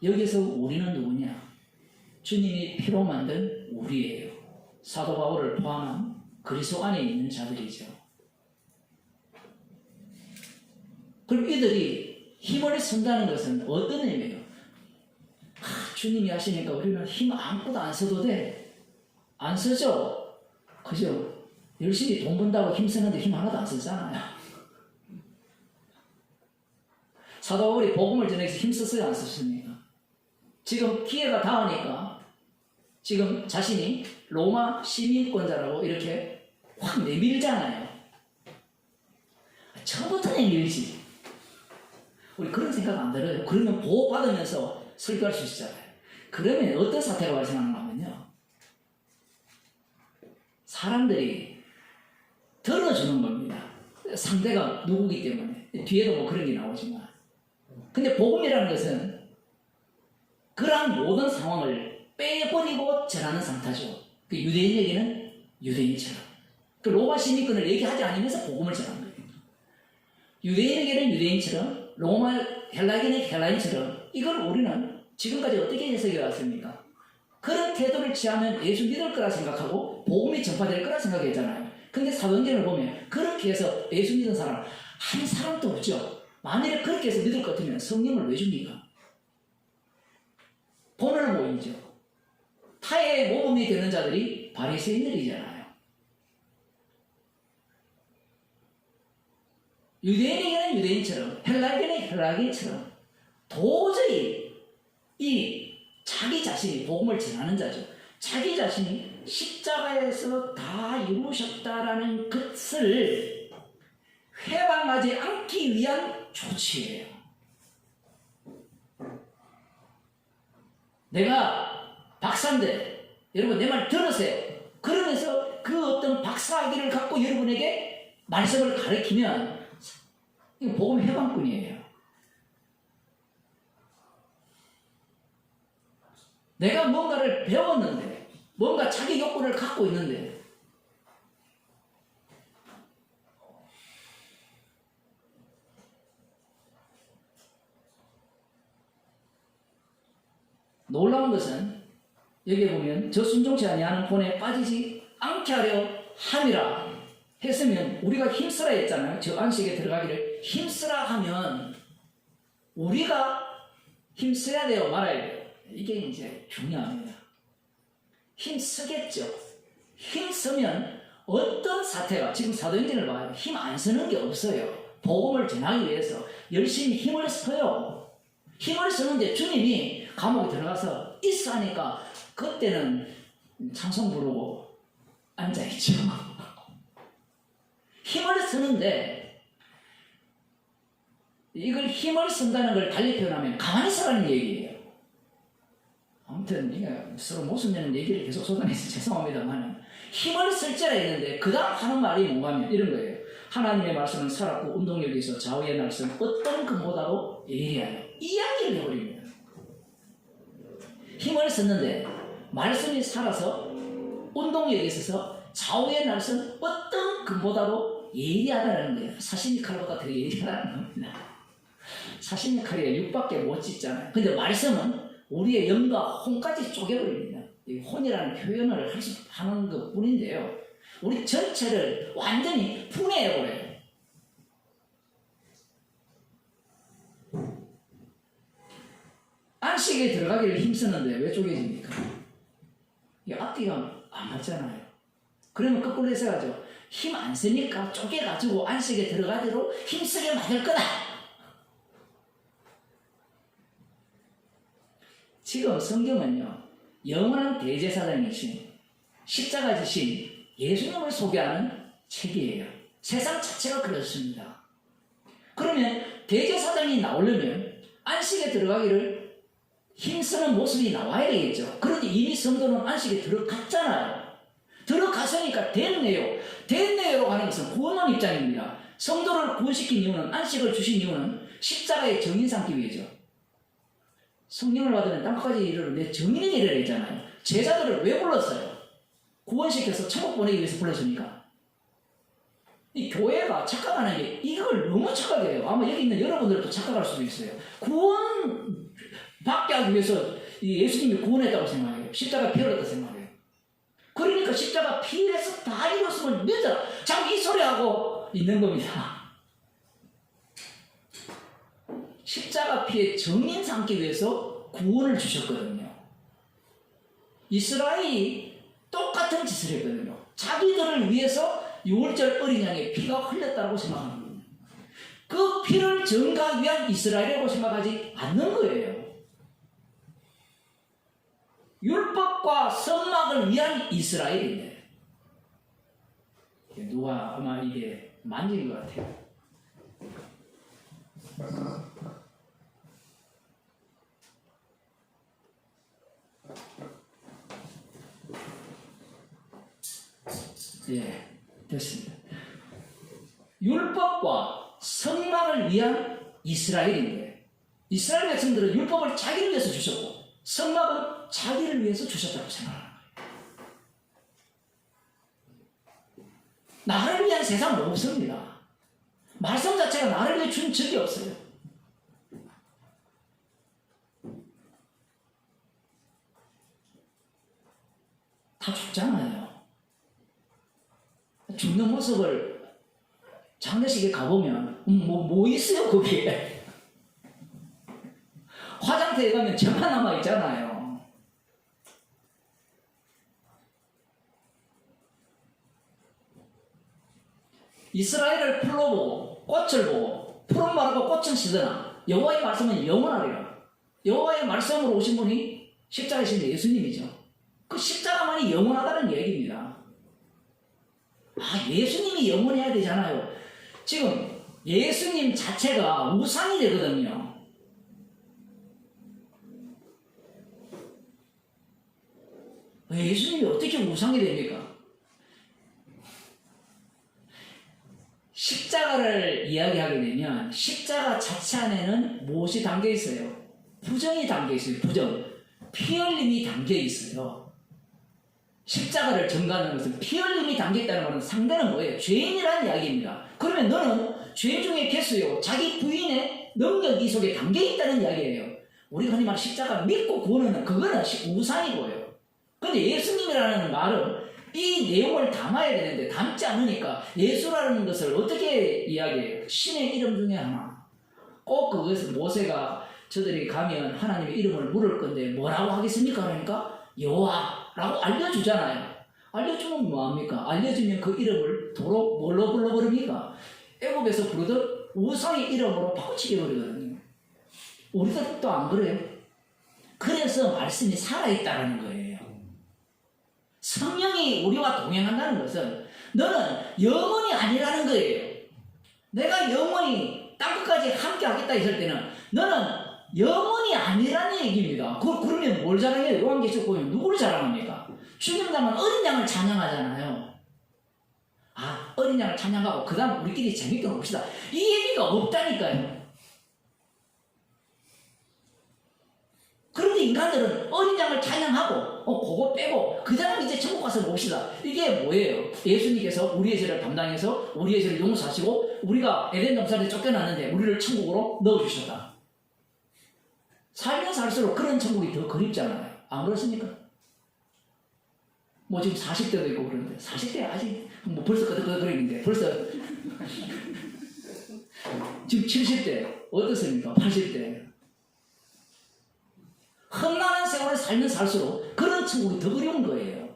Speaker 4: 여기서 우리는 누구냐? 주님이 피로 만든 우리예요. 사도 바울을 포함한 그리스도 안에 있는 자들이죠. 그럼 이들이 힘을 쓴다는 것은 어떤 의미예요? 주님이 하시니까 우리는 힘 아무것도 안 써도 돼. 안 쓰죠? 그죠? 열심히 돈 번다고 힘 쓰는데 힘 하나도 안 쓰잖아요. 사도 바울이 복음을 전하기 위해서 힘 썼어요, 안 썼습니까? 지금 기회가 닿으니까 지금 자신이 로마 시민권자라고 이렇게 확 내밀잖아요. 처음부터 내밀지. 우리 그런 생각 안 들어요. 그러면 보호받으면서 설교할 수 있잖아요. 그러면 어떤 사태가 발생하는가 하면요. 사람들이 들어주는 겁니다. 상대가 누구기 때문에. 뒤에도 뭐 그런 게 나오지만. 근데 복음이라는 것은 그러한 모든 상황을 빼버리고 전하는 상태죠. 그 유대인에게는 유대인처럼. 그 로마 시민권을 얘기하지 않으면서 복음을 전하는 거예요. 유대인에게는 유대인처럼, 로마 헬라인에게는 헬라인처럼. 이걸 우리는 지금까지 어떻게 해석해 왔습니까? 그런 태도를 취하면 예수 믿을 거라 생각하고 복음이 전파될 거라 생각했잖아요. 근데 사도행전을 보면 그렇게 해서 예수 믿은 사람 한 사람도 없죠. 만일에 그렇게 해서 믿을 것 같으면 성령을 왜 줍니까? 본을 모이죠. 타의 모범이 되는 자들이 바리새인들이잖아요. 유대인에게는 유대인처럼, 헬라인에게는 헬라인처럼 도저히 이 자기 자신이 복음을 전하는 자죠. 자기 자신이 십자가에서 다 이루셨다라는 것을 회방하지 않기 위한 조치예요. 내가 박사인데 여러분 내 말 들으세요. 그러면서 그 어떤 박사학위를 갖고 여러분에게 말씀을 가르치면 이거 복음 회방꾼이에요. 내가 뭔가를 배웠는데 뭔가 자기 욕구를 갖고 있는데 놀라운 것은 여기 보면 저 순종치 아니하는 본에 빠지지 않게 하려 함이라 했으면 우리가 힘쓰라 했잖아요. 저 안식에 들어가기를 힘쓰라 하면 우리가 힘써야 돼요, 말아야 돼요. 이게 이제 중요합니다. 힘쓰겠죠. 힘쓰면 어떤 사태가, 지금 사도행전을 봐요. 힘 안 쓰는 게 없어요. 복음을 전하기 위해서 열심히 힘을 써요. 힘을 쓰는데 주님이 감옥에 들어가서 있어 하니까 그때는 찬송 부르고 앉아있죠. 힘을 쓰는데 이걸 힘을 쓴다는 걸 달리 표현하면 가만히 있으라는 얘기예요. 아무튼 이게 서로 못 쓴다는 얘기를 계속 쏟아내서 죄송합니다만 힘을 쓸지라 했는데 그 다음 하는 말이 뭔가 하면 이런 거예요. 하나님의 말씀은 살았고 운동력이 있어 좌우의 날선 어떤 금보다도 예리하여 이야기를 해버립니다. 힘을 썼는데 말씀이 살아서 운동력이 있어서 좌우의 날선 어떤 금보다도 예리하다는 거예요. 사시미 칼보다 더 예리하다는 겁니다. 사시미 칼이 육밖에 못 찢잖아요. 근데 말씀은 우리의 영과 혼까지 쪼개버립니다. 이 혼이라는 표현을 하는 것 뿐인데요. 우리 전체를 완전히 분해해버려요. 안식에 들어가기를 힘쓰는데 왜 쪼개집니까? 이 앞뒤가 안 맞잖아요. 그러면 거꾸로 해서 가죠. 힘 안 쓰니까 쪼개가지고 안식에 들어가도록 힘쓰게 만들 거다. 지금 성경은요, 영원한 대제사장이신 십자가 지신 예수님을 소개하는 책이에요. 세상 자체가 그렇습니다. 그러면 대제사장이 나오려면 안식에 들어가기를 힘쓰는 모습이 나와야 되겠죠. 그런데 이미 성도는 안식에 들어갔잖아요. 들어갔으니까 됐네요. 됐네요로 가는 것은 구원한 입장입니다. 성도를 구원시킨 이유는, 안식을 주신 이유는 십자가의 정인 삼기 위해죠. 성령을 받으면 땅끝까지 이르러 내 정인을 이르라 했잖아요. 제자들을 왜 불렀어요? 구원시켜서 천국 보내기 위해서 불렀습니까? 이 교회가 착각하는 게 이걸 너무 착각해요. 아마 여기 있는 여러분들도 착각할 수도 있어요. 구원 받게 하기 위해서 예수님이 구원했다고 생각해요. 십자가 피 흘렸다고 생각해요. 그러니까 십자가 피해서 다 이뤘음을 믿어라. 자꾸 이 소리하고 있는 겁니다. 십자가 피에 정인 삼기 위해서 구원을 주셨거든요. 이스라엘이 똑같은 짓을 했거든요. 자기들을 위해서 6월절 어린 양의 피가 흘렸다고 생각합니다. 그 피를 증가하기 위한 이스라엘이라고 생각하지 않는 거예요. 율법과 선막을 위한 이스라엘인데 누가 아마 이게 만진 것 같아요. 예, 됐습니다. 율법과 선막을 위한 이스라엘인데 이스라엘 백성들은 율법을 자기를 위해서 주셨고 선막은 자기를 위해서 주셨다고 생각하는 거예요. 나를 위한 세상은 없습니다. 말씀 자체가 나를 위해 준 적이 없어요. 다 죽잖아요. 죽는 모습을 장례식에 가보면 뭐 있어요 거기에. 화장터에 가면 저만 남아있잖아요. 이스라엘을 풀로 보고 꽃을 보고 푸른 마르고 꽃은 시드나 여호와의 말씀은 영원하리라. 여호와의 말씀으로 오신 분이 십자가이신 예수님이죠. 그 십자가만이 영원하다는 얘기입니다. 아, 예수님이 영원해야 되잖아요. 지금 예수님 자체가 우상이 되거든요. 예수님이 어떻게 우상이 됩니까? 십자가를 이야기하게 되면 십자가 자체 안에는 무엇이 담겨 있어요? 부정이 담겨 있어요. 부정. 피 흘림이 담겨 있어요. 십자가를 전가하는 것은 피 흘림이 담겨 있다는 것은 상대는 뭐예요? 죄인이라는 이야기입니다. 그러면 너는 죄인 중에 개수요. 자기 부인의 능력이 속에 담겨 있다는 이야기예요. 우리가 흔히 말하는 십자가 믿고 구원하는 그거는 우상이고요. 근데 예수님이라는 말은 이 내용을 담아야 되는데 담지 않으니까 예수라는 것을 어떻게 이야기해요? 신의 이름 중에 하나. 꼭 그것을 모세가 저들이 가면 하나님의 이름을 물을 건데 뭐라고 하겠습니까? 그러니까 여호와라고 알려주잖아요. 알려주면 뭐합니까? 알려주면 그 이름을 도로 뭘로 불러버립니까? 애굽에서 부르던 우상의 이름으로 바꾸치게 버리거든요. 우리들도 안 그래요? 그래서 말씀이 살아있다는 거예요. 성령이 우리와 동행한다는 것은 너는 영원히 아니라는 거예요. 내가 영원히 땅끝까지 함께 하겠다 했을 때는 너는 영원히 아니라는 얘기입니다. 그러면 뭘 자랑해요? 요한계시록 보면 누구를 자랑합니까? 죽임당한 어린 양을 찬양하잖아요. 아, 어린 양을 찬양하고 그 다음 우리끼리 재밌게 봅시다. 이 얘기가 없다니까요. 그런데 인간들은 어린 양을 찬양하고 그거 빼고 그 다음 이제 천국 가서 봅시다. 이게 뭐예요? 예수님께서 우리의 죄를 담당해서 우리의 죄를 용서하시고 우리가 에덴 동산에 쫓겨났는데 우리를 천국으로 넣어주셨다. 살면 살수록 그런 천국이 더 그립잖아요. 안 그렇습니까? 뭐 지금 40대도 있고 그러는데 40대 아직 뭐 벌써 끄덕끄덕거리는데 벌써 지금 70대 어떻습니까? 80대 험난한 세월을 살면 살수록 그런 천국이 더 그리운 거예요.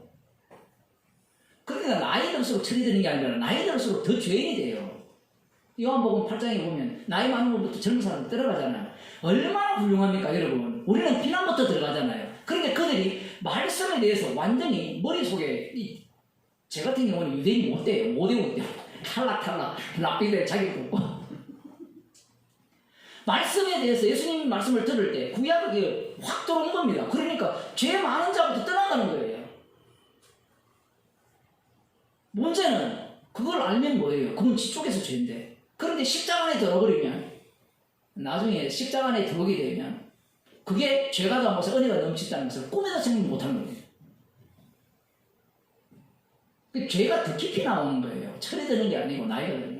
Speaker 4: 그러니까 나이 들수록 철이 드는 게 아니라 나이 들수록 더 죄인이 돼요. 요한복음 8장에 보면 나이 많은 것부터 젊은 사람 들어가잖아요. 얼마나 훌륭합니까 여러분. 우리는 비난부터 들어가잖아요. 그런데 그들이 말씀에 대해서 완전히 머릿속에 제 같은 경우는 유대인이 못 돼요. 못 외운대요. 탈락 랍비들 자기 뽑고 말씀에 대해서 예수님 말씀을 들을 때 구약이 확 들어온 겁니다. 그러니까 죄 많은 자부터 떠나가는 거예요. 문제는 그걸 알면 뭐예요? 그건 지쪽에서 죄인데. 그런데 십자가 안에 들어버리면 나중에 십자가 안에 들어오게 되면 그게 죄가 담아서 은혜가 넘친다는 것을 꿈에도 생각 못하는 거예요. 그 죄가 더 깊이 나오는 거예요. 철이 드는 게 아니고 나이가 들면.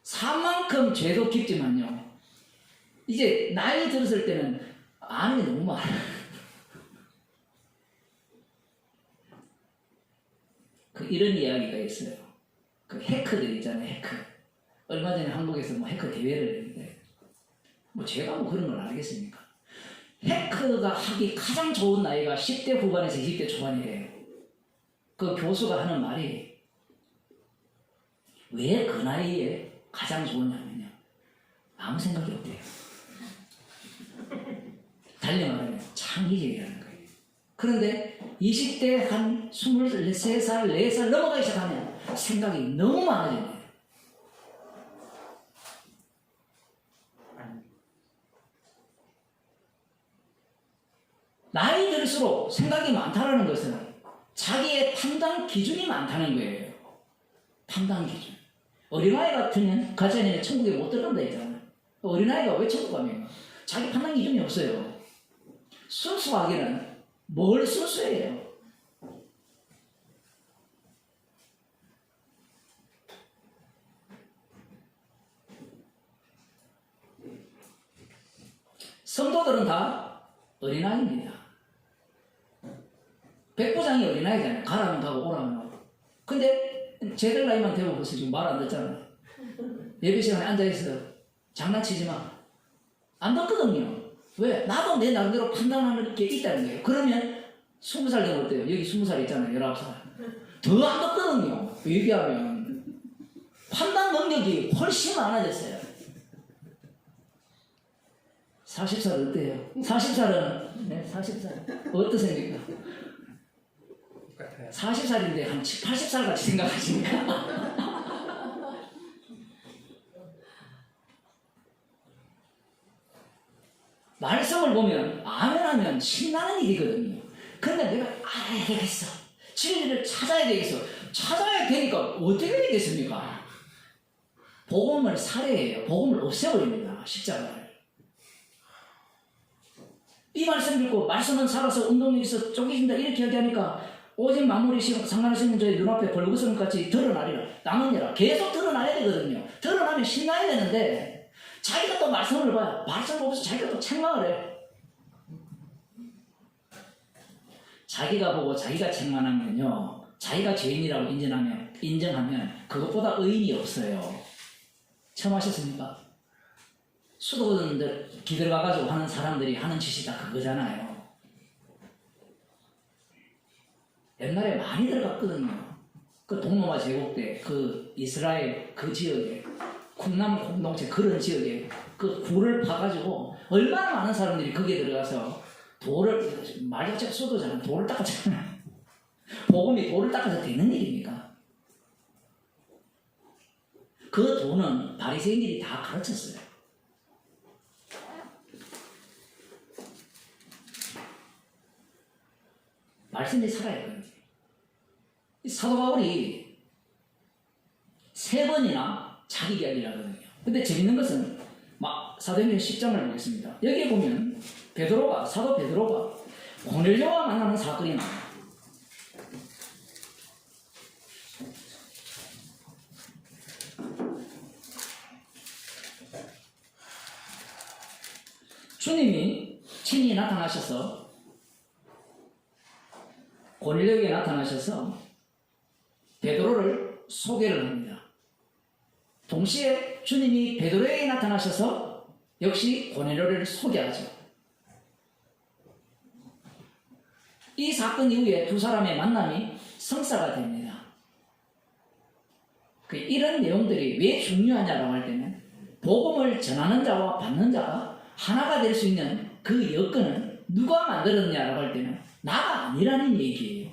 Speaker 4: 산만큼 죄도 깊지만요. 이제 나이 들었을 때는 아는 게 너무 많아요. 이런 이야기가 있어요. 그 해커들 있잖아요, 해커. 얼마 전에 한국에서 뭐 해커 대회를 했는데, 뭐 제가 뭐 그런 걸 알겠습니까? 해커가 하기 가장 좋은 나이가 10대 후반에서 20대 초반이래요. 그 교수가 하는 말이 왜 그 나이에 가장 좋으냐면요. 아무 생각이 없대요. 달리 말하면 창의적이라는 거예요. 그런데 20대 한 23살, 4살 넘어가기 시작하면 생각이 너무 많아져요. 나이 들수록 생각이 많다는 것은 자기의 판단 기준이 많다는 거예요. 판단 기준. 어린아이 같으면 가자님이 천국에 못 들어간다 했잖아요. 어린아이가 왜 천국 가면 자기 판단 기준이 없어요. 순수하기는 뭘 순수해요? 성도들은 다 어린아이입니다. 백부장이 어린아이잖아요. 가라면 가고 오라면 오고. 근데 쟤들 나이만 되고 벌써 지금 말 안 듣잖아요. 예배 시간에 앉아있어. 장난치지 마. 안 듣거든요. 왜? 나도 내 나름대로 판단하는 게 있다는 거예요. 그러면 20살 되면 어때요? 여기 20살 있잖아요. 19살. 더 안 듣거든요. 얘기하면. 판단 능력이 훨씬 많아졌어요. 40살 어때요? 40살은, 네, 40살. 어떠십니까?
Speaker 3: 똑같아요.
Speaker 4: 40살인데 한 80살 같이 생각하십니까? 말씀을 보면 아멘하면 신나는 일이거든요. 근데 내가 알아야 되겠어. 진리를 찾아야 되겠어. 찾아야 되니까 어떻게 되겠습니까? 복음을 살해해요. 복음을 없애버립니다. 십자가를. 이 말씀 읽고 말씀은 살아서 운동력에서 쪼개진다 이렇게 얘기하니까 오직 마무리 상관하시는 저희 눈앞에 벌거벗음같이 드러나리라. 남으니라. 계속 드러나야 되거든요. 드러나면 신나야 되는데 자기가 또 말씀을 봐요. 말씀 보면서 자기가 또 책망을 해. 자기가 보고 자기가 책망하면요. 자기가 죄인이라고 인정하면 그것보다 의인이 없어요. 처음 하셨습니까? 수도원들 기들 가가지고 하는 사람들이 하는 짓이 다 그거잖아요. 옛날에 많이 들어갔거든요. 그 동로마 제국 때 그 이스라엘 그 지역에 쿵남 공동체 그런 지역에 그 굴을 파가지고 얼마나 많은 사람들이 거기에 들어가서 돌을 말 자체가 수도잖아요. 돌을 닦았잖아요. 복음이 돌을 닦아서 되는 일입니까? 그 돈은 바리새인들이 다 가르쳤어요. 말씀이 살아야 돼요. 사도 바울이 3번이나 자기 이야기를 하거든요. 근데 재밌는 것은 사도행전 10장을 보겠습니다. 여기에 보면 사도 베드로가 고넬료와 만나는 사건이 나와요. 주님이 친히 나타나셔서 고넬료에게 나타나셔서 베드로를 소개를 합니다. 동시에 주님이 베드로에게 나타나셔서 역시 고넬료를 소개하죠. 이 사건 이후에 두 사람의 만남이 성사가 됩니다. 이런 내용들이 왜 중요하냐라고 할 때는 복음을 전하는 자와 받는 자가 하나가 될 수 있는 그 여건은 누가 만들었냐라고 할 때는 나가 아니라는 얘기예요.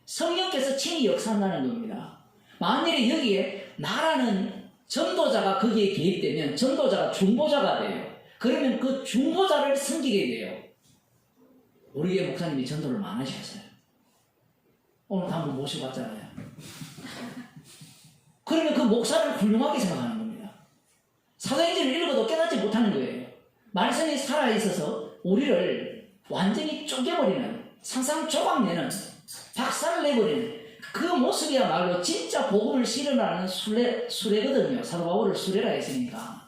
Speaker 4: 성령께서 친히 역사한다는 겁니다. 만일에 여기에 나라는 전도자가 거기에 개입되면 전도자가 중보자가 돼요. 그러면 그 중보자를 섬기게 돼요. 우리 교회 목사님이 전도를 많으셨어요. 오늘 한번 모시고 왔잖아요. 그러면 그 목사를 훌륭하게 생각하는 겁니다. 사도행전을 읽어도 깨닫지 못하는 거예요. 말씀이 살아있어서 우리를 완전히 쪼개버리는, 상상 조각내는, 박살을 내버리는 그 모습이야말로 진짜 복음을 실현하는 수레거든요. 사도 바울을 수레라 했으니까.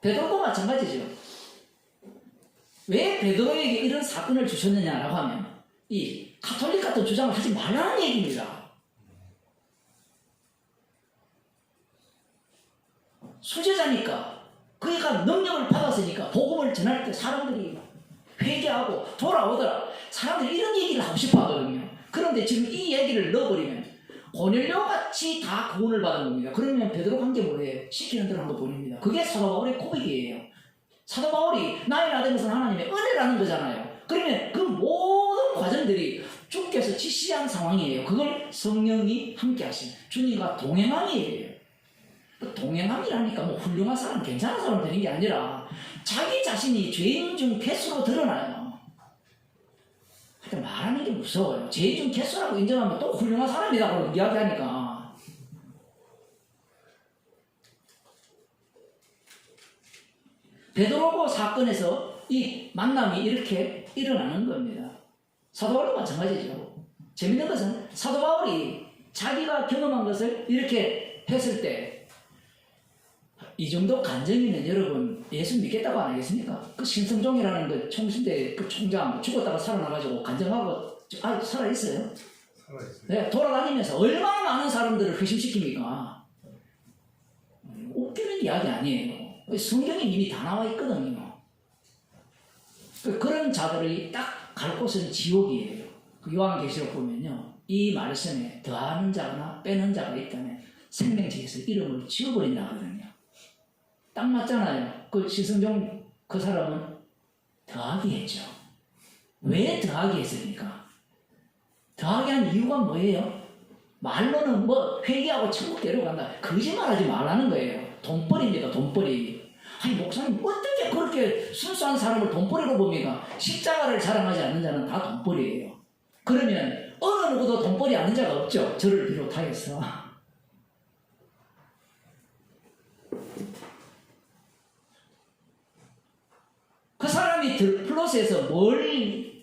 Speaker 4: 베드로도 마찬가지죠. 왜 베드로에게 이런 사건을 주셨느냐라고 하면 이 가톨릭 같은 주장을 하지 말라는 얘기입니다. 수제자니까 그가 능력을 받았으니까 복음을 전할 때 사람들이 회개하고 돌아오더라. 사람들이 이런 얘기를 하고 싶어 하거든요. 그런데 지금 이 얘기를 넣어버리면 고넬료 같이 다 구원을 받은 겁니다. 그러면 베드로 관계 뭐예요? 시키는 대로 한 거 보냅니다. 그게 사도 바울의 고백이에요. 사도 바울이 나의 나된 것은 하나님의 은혜라는 거잖아요. 그러면 그 모든 과정들이 주께서 지시한 상황이에요. 그걸 성령이 함께 하신 주님과 동행함이에요. 동행함이라니까 뭐 훌륭한 사람, 괜찮은 사람 되는 게 아니라 자기 자신이 죄인 중 개수로 드러나요. 그러니까 말하는 게 무서워요. 죄인 중 개수라고 인정하면 또 훌륭한 사람이라고 이야기하니까. 베드로고 사건에서 이 만남이 이렇게 일어나는 겁니다. 사도 바울도 마찬가지죠. 재밌는 것은 사도 바울이 자기가 경험한 것을 이렇게 했을 때 이 정도 간증이면 여러분 예수 믿겠다고 안 하겠습니까? 그 신성종이라는 그 총신대 그 총장 죽었다가 살아나가지고 간증하고 살아있어요.
Speaker 3: 살아있어요.
Speaker 4: 네, 돌아다니면서 얼마나 많은 사람들을 회심시킵니까? 웃기는 이야기 아니에요. 성경에 이미 다 나와 있거든요. 그런 자들이 딱 갈 곳은 지옥이에요. 요한계시록 보면요. 이 말씀에 더하는 자나 빼는 자가 있다면 생명책에서 이름을 지워버린다 하거든요. 딱 맞잖아요. 그 시승종 그 사람은 더하게 했죠. 왜 더하게 했습니까? 더하게 한 이유가 뭐예요? 말로는 뭐 회개하고 천국 데려간다. 거짓말하지 말라는 거예요. 돈벌이입니다. 돈벌이. 아니 목사님 어떻게 그렇게 순수한 사람을 돈벌이로 봅니까? 십자가를 자랑하지 않는 자는 다 돈벌이에요. 그러면 어느 누구도 돈벌이 아는 자가 없죠. 저를 비롯하여서. 그 사람이 플러스에서 뭘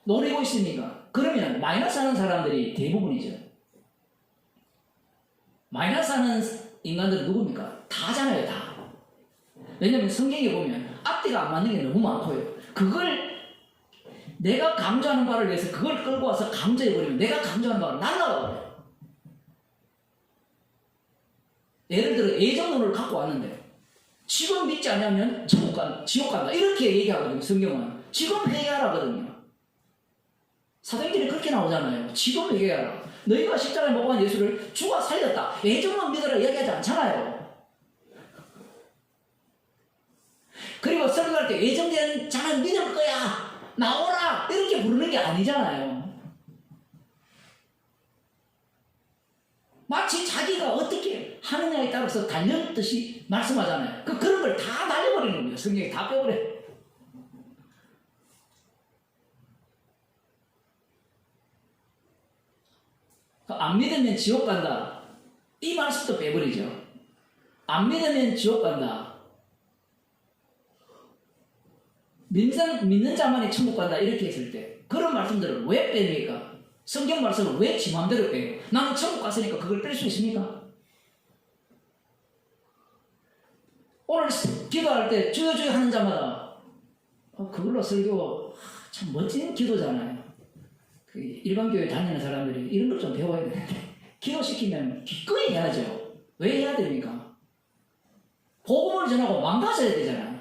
Speaker 4: 노리고 있습니까? 그러면 마이너스 하는 사람들이 대부분이죠. 마이너스 하는 인간들은 누굽니까? 다잖아요, 다. 왜냐면 성경에 보면 앞뒤가 안 맞는 게 너무 많고요. 그걸 내가 강조하는 바를 위해서 그걸 끌고 와서 강조해버리면 내가 강조하는 바가 날라가버려요. 예를 들어 애정론을 갖고 왔는데 지금 믿지 않으면 지옥 간다 이렇게 얘기하거든요. 성경은 지금 회개하라거든요. 사도행전에 그렇게 나오잖아요. 지금 회개하라. 너희가 십자가에 못 박은 예수를 주가 살렸다. 애정론 믿으라 이야기하지 않잖아요. 그리고 설교할 때 예정된 자는 믿을 거야 나오라 이렇게 부르는 게 아니잖아요. 마치 자기가 어떻게 하느냐에 따라서 달렸듯이 말씀하잖아요. 그런 걸 다 날려버리는 겁니다. 성경이 다 빼버려요. 안 믿으면 지옥 간다. 이 말씀도 빼버리죠. 안 믿으면 지옥 간다. 믿는 자만이 천국 간다 이렇게 했을 때 그런 말씀들을 왜 뺍니까? 성경 말씀을 왜 지 맘대로 빼요? 나는 천국 갔으니까 그걸 뺄 수 있습니까? 오늘 기도할 때 주여 주여 하는 자마다 그걸로 설교 참 멋진 기도잖아요. 그 일반 교회 다니는 사람들이 이런 걸 좀 배워야 되는데 기도시키면 기꺼이 해야죠. 왜 해야 됩니까? 복음을 전하고 망가져야 되잖아요.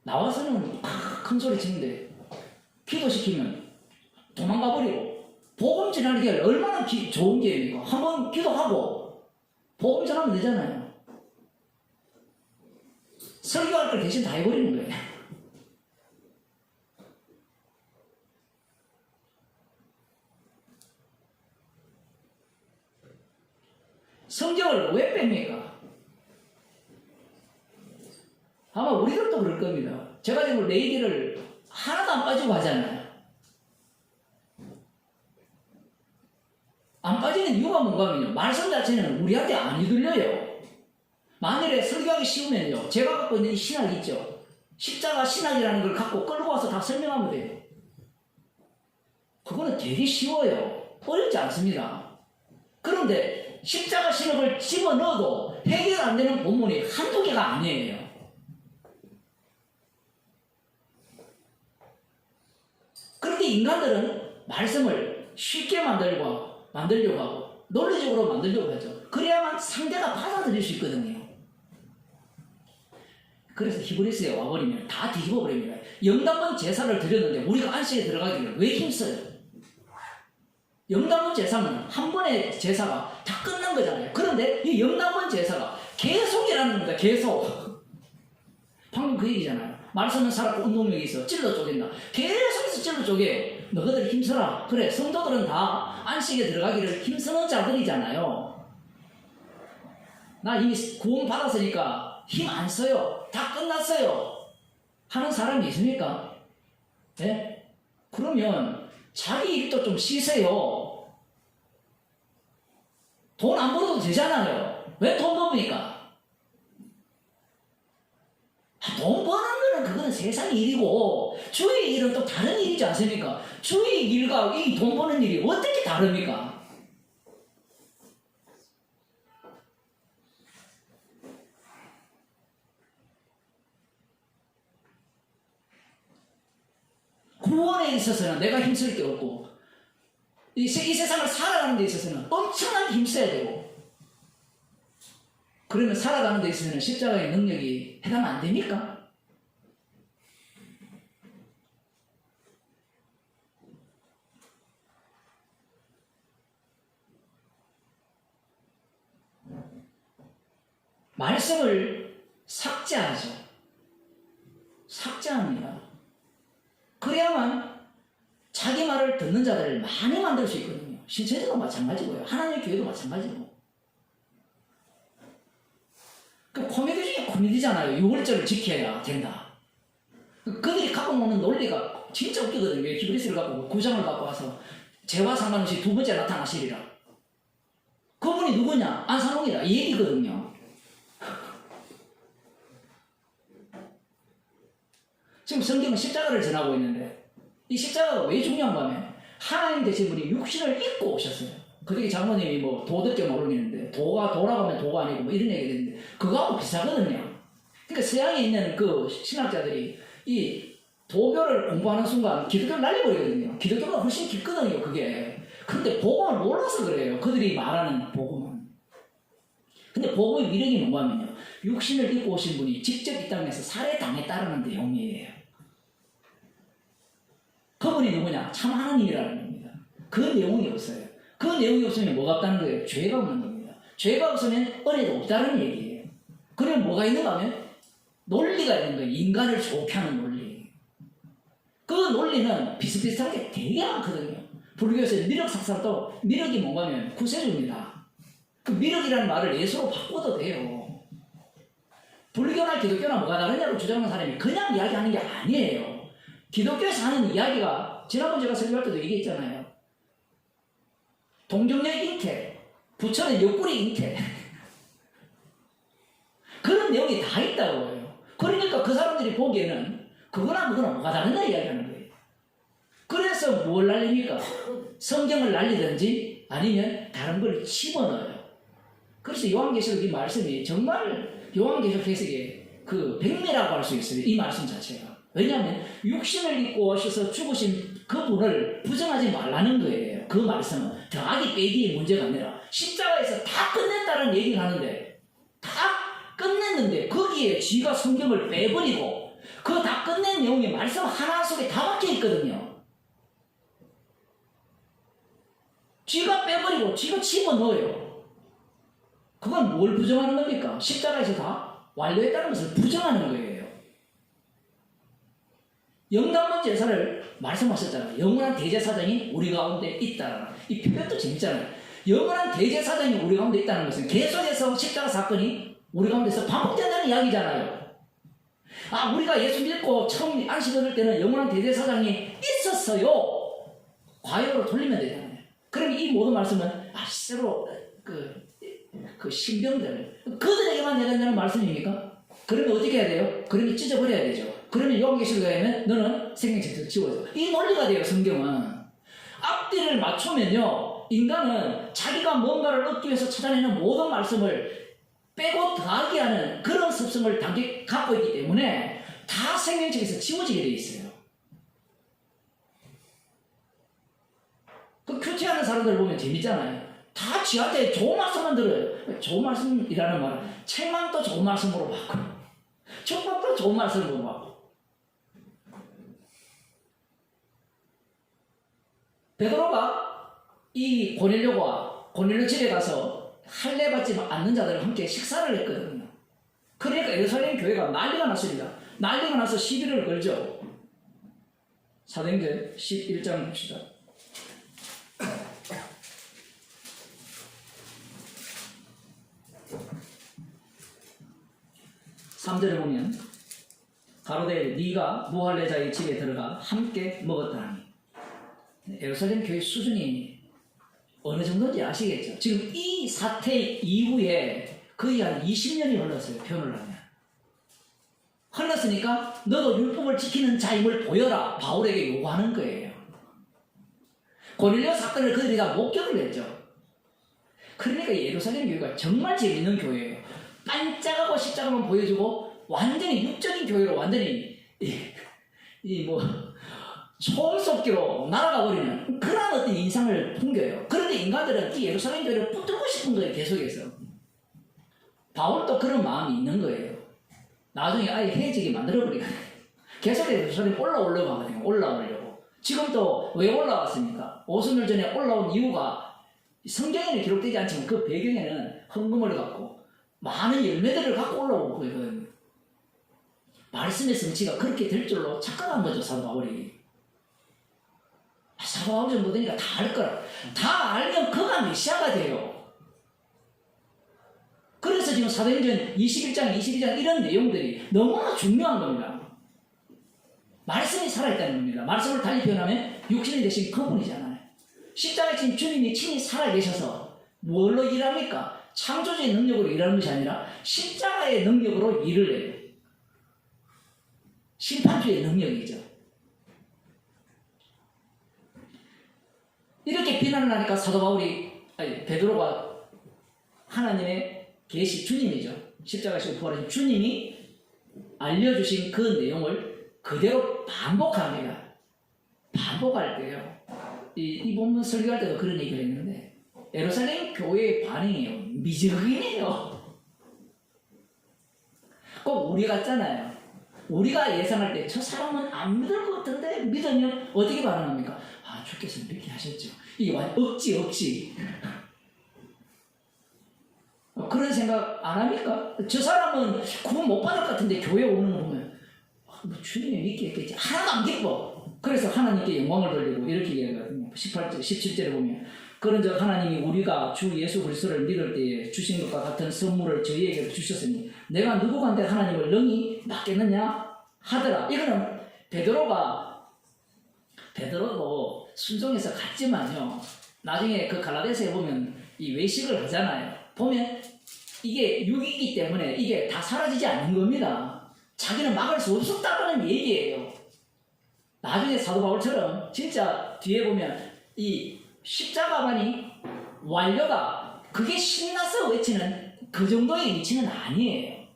Speaker 4: 나와서는 큰 소리 치는데 기도시키면 도망가 버리고 복음 전하는 게 얼마나 좋은 게입니까? 한번 기도하고 복음 전하면 되잖아요. 설교할 걸 대신 다 해버리는 거예요. 성경을 왜 뺍니까? 아마 우리들도 그럴 겁니다. 제가 지금 내 얘기를 하나도 안 빠지고 하잖아요. 안 빠지는 이유가 뭔가 하면요. 말씀 자체는 우리한테 안 들려요. 만일에 설교하기 쉬우면요. 제가 갖고 있는 이 신학이 있죠. 십자가 신학이라는 걸 갖고 끌고 와서 다 설명하면 돼요. 그거는 되게 쉬워요. 어렵지 않습니다. 그런데 십자가 신학을 집어넣어도 해결 안 되는 본문이 한두 개가 아니에요. 그런데 인간들은 말씀을 쉽게 만들려고 하고 논리적으로 만들려고 하죠. 그래야만 상대가 받아들일 수 있거든요. 그래서 히브리서에 와버리면 다 뒤집어버립니다. 영단번 제사를 드렸는데 우리가 안식에 들어가기를 왜 힘써요? 영단번 제사는 한 번의 제사가 다 끝난 거잖아요. 그런데 이 영단번 제사가 계속이라는 겁니다. 계속. 방금 그 얘기잖아요. 말씀은 살았고 운동력이 있어. 찔러 쪼갠다. 계속해서 찔러 쪼개. 너희들 힘써라. 그래, 성도들은 다 안식에 들어가기를 힘쓰는 자들이잖아요. 나 이미 구원 받았으니까 힘 안 써요. 다 끝났어요. 하는 사람이 있습니까? 네? 그러면 자기 일도 좀 쉬세요. 돈 안 벌어도 되잖아요. 왜 돈 버니까? 돈 버는 거는 그거는 세상 일이고 주의 일은 또 다른 일이지 않습니까? 주의 일과 이 돈 버는 일이 어떻게 다릅니까? 구원에 있어서는 내가 힘쓸 게 없고 이 세상을 살아가는 데 있어서는 엄청나게 힘써야 되고 그러면 살아가는 데 있어서는 십자가의 능력이 해당 안 됩니까? 말씀을 삭제하죠. 삭제합니다. 그래야만 자기 말을 듣는 자들을 많이 만들 수 있거든요. 신체적으로 마찬가지고요. 하나님의 교회도 마찬가지고. 그 코미디 중에 코미디잖아요. 6월절을 지켜야 된다. 그들이 갖고 노는 논리가 진짜 웃기거든요. 히브리서를 갖고 9장을 갖고 와서 죄와 상관없이 두 번째 나타나시리라. 그분이 누구냐? 안산홍이다. 이 얘기거든요. 지금 성경은 십자가를 전하고 있는데 이 십자가가 왜 중요한가 하면 하나님 되신 분이 육신을 입고 오셨어요. 그들이 장로님이 뭐 도덕경 모르겠는데 도가 도라고 하면 도가 아니고 뭐 이런 얘기 했는데 그거하고 비슷하거든요. 그러니까 서양에 있는 그 신학자들이 이 도교를 공부하는 순간 기독교를 날려버리거든요. 기독교가 훨씬 깊거든요. 그게. 근데 복음을 몰라서 그래요. 그들이 말하는 복음은. 근데 복음의 위력이 뭔가 하면요. 육신을 입고 오신 분이 직접 이 땅에서 살해당했다는 내용이에요. 그분이 누구냐? 참 하나님이라는 겁니다. 그 내용이 없어요. 그 내용이 없으면 뭐가 없다는 거예요? 죄가 없는 겁니다. 죄가 없으면 은혜도 없다는 얘기예요. 그러면 뭐가 있는가 하면 논리가 있는 거예요. 인간을 좋게 하는 논리. 그 논리는 비슷비슷한 게 되게 많거든요. 불교에서 미륵삭사도 미륵이 뭔가 하면 구세주입니다. 그 미륵이라는 말을 예수로 바꿔도 돼요. 불교나 기독교나 뭐가 다르냐고 주장하는 사람이 그냥 이야기하는 게 아니에요. 기독교에서 하는 이야기가 지난번 제가 설교할 때도 얘기했잖아요. 동정녀 잉태, 부처는 옆구리 잉태. 그런 내용이 다 있다고 해요. 그러니까 그 사람들이 보기에는 그거나 뭐가 다르냐 이야기하는 거예요. 그래서 뭘 날립니까? 성경을 날리든지 아니면 다른 걸 집어넣어요. 그래서 요한계시록 이 말씀이 정말 요한계시록 해석의 그 백미라고 할 수 있어요. 이 말씀 자체가. 왜냐하면 육신을 입고 오셔서 죽으신 그분을 부정하지 말라는 거예요. 그 말씀은 더하기 빼기의 문제가 아니라 십자가에서 다 끝냈다는 얘기를 하는데 다 끝냈는데 거기에 쥐가 성경을 빼버리고 그거 다 끝낸 내용이 말씀 하나 속에 다 박혀 있거든요. 쥐가 빼버리고 쥐가 집어넣어요. 그건 뭘 부정하는 겁니까? 십자가에서 다 완료했다는 것을 부정하는 거예요. 영단번 제사를 말씀하셨잖아요. 영원한 대제사장이 우리 가운데 있다. 이 표현도 재밌잖아요. 영원한 대제사장이 우리 가운데 있다는 것은 계속해서 십자가 사건이 우리 가운데서 반복된다는 이야기잖아요. 아, 우리가 예수 믿고 처음 안식 얻을 때는 영원한 대제사장이 있었어요. 과거로 돌리면 되잖아요. 그럼 이 모든 말씀은 실제로 그 신병들 그들에게만 내린다는 말씀입니까? 그러면 어떻게 해야 돼요? 그러면 찢어버려야 되죠. 그러면 요한계시록에는 너는 생명책에서 지워져. 이 논리가 돼요. 성경은 앞뒤를 맞추면요, 인간은 자기가 뭔가를 얻기 위해서 찾아내는 모든 말씀을 빼고 더하기 하는 그런 습성을 단계 갖고 있기 때문에 다 생명책에서 지워지게 돼 있어요. 그 큐티하는 사람들 보면 재밌잖아요. 다 지한테 좋은 말씀만 들어요. 좋은 말씀이라는 말은 책만 또 좋은 말씀으로 바꿔, 축복도 좋은 말씀으로 바꿔. 베드로가 이 고넬료 집에 가서 할례 받지 않는 자들과 함께 식사를 했거든요. 그러니까 예루살렘 교회가 난리가 났습니다. 난리가 나서 시비를 걸죠. 사도행전 11장 봅시다. 3절에 보면 가로되 네가 무할례자의 집에 들어가 함께 먹었다니. 예루살렘 교회 수준이 어느 정도인지 아시겠죠? 지금 이 사태 이후에 거의 한 20년이 흘렀어요. 표현을 하면. 흘렀으니까 너도 율법을 지키는 자임을 보여라. 바울에게 요구하는 거예요. 고넬료 사건을 그들이 다 목격을 했죠. 그러니까 예루살렘 교회가 정말 재밌는 교회예요. 반짝하고 십자가만 보여주고 완전히 육적인 교회로 완전히 총속기로 날아가 버리는 그런 어떤 인상을 풍겨요. 그런데 인간들은 이 예루살렘 교회를 붙들고 싶은 거예요. 계속해서. 바울도 그런 마음이 있는 거예요. 나중에 아예 해지게 만들어버리거든요. 계속해서 예루살렘 올라오려고 하거든요. 올라오려고. 지금도 왜 올라왔습니까? 50년 전에 올라온 이유가 성경에는 기록되지 않지만 그 배경에는 헌금을 갖고 많은 열매들을 갖고 올라오고 그러거든요. 말씀의 성취가 그렇게 될 줄로 착각한 거죠. 사도 바울이. 사도 바울 정도 되니까 다 알 거라. 다 알면 그가 메시아가 돼요. 그래서 지금 사도행전 21장, 22장 이런 내용들이 너무나 중요한 겁니다. 말씀이 살아있다는 겁니다. 말씀을 달리 표현하면 육신이 되신 그분이잖아요. 십자가에 지금 주님이 친히 살아계셔서 뭘로 일합니까? 창조주의 능력으로 일하는 것이 아니라 십자가의 능력으로 일을 해요. 심판주의 능력이죠. 이렇게 비난을 하니까 사도 베드로가 하나님의 계시 주님이죠. 십자가에서 부활하신 주님이 알려주신 그 내용을 그대로 반복합니다. 반복할 때요. 이 본문 설교할 때도 그런 얘기를 했는데 예루살렘 교회의 반응이에요. 미적이네요. 꼭 우리 같잖아요. 우리가 예상할 때 저 사람은 안 믿을 것 같은데 믿으면 어떻게 반응합니까? 아, 주께서 믿게 하셨죠. 이게 완전 억지. 그런 생각 안 합니까? 저 사람은 구원 못 받을 것 같은데 교회 오는 거 보면 주님이 믿게 했겠지. 하나도 안 기뻐. 그래서 하나님께 영광을 돌리고 이렇게 얘기하거든요. 18절, 17절에 보면 그런즉 하나님이 우리가 주 예수 그리스도를 믿을 때에 주신 것과 같은 선물을 저희에게 주셨으니 내가 누구한테 하나님을 능히 맡겠느냐 하더라. 이거는 베드로도 순종해서 갔지만요. 나중에 그 갈라디아서에 보면 이 외식을 하잖아요. 보면 이게 육이기 때문에 이게 다 사라지지 않는 겁니다. 자기는 막을 수 없었다는 얘기예요. 나중에 사도 바울처럼 진짜 뒤에 보면 이 십자가만이 완료다. 그게 신나서 외치는 그 정도의 위치는 아니에요.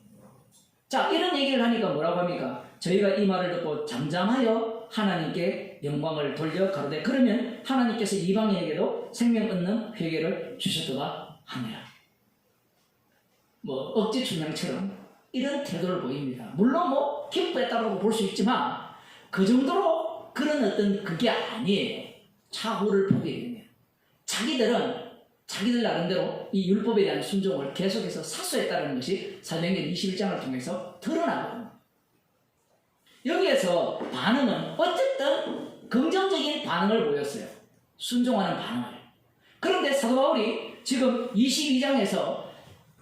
Speaker 4: 자, 이런 얘기를 하니까 뭐라고 합니까? 저희가 이 말을 듣고 잠잠하여 하나님께 영광을 돌려 가로되 그러면 하나님께서 이방인에게도 생명 얻는 회개를 주셨도다 하니라. 억지 춘향처럼 이런 태도를 보입니다. 물론 뭐 기뻐했다고 볼 수 있지만 그 정도로 그런 어떤 그게 아니에요. 차후를 보게 되면 자기들은 자기들 나름대로 이 율법에 대한 순종을 계속해서 사수했다는 것이 사도행전 21장을 통해서 드러나거든요. 여기에서 반응은 어쨌든 긍정적인 반응을 보였어요. 순종하는 반응을. 그런데 사도 바울이 지금 22장에서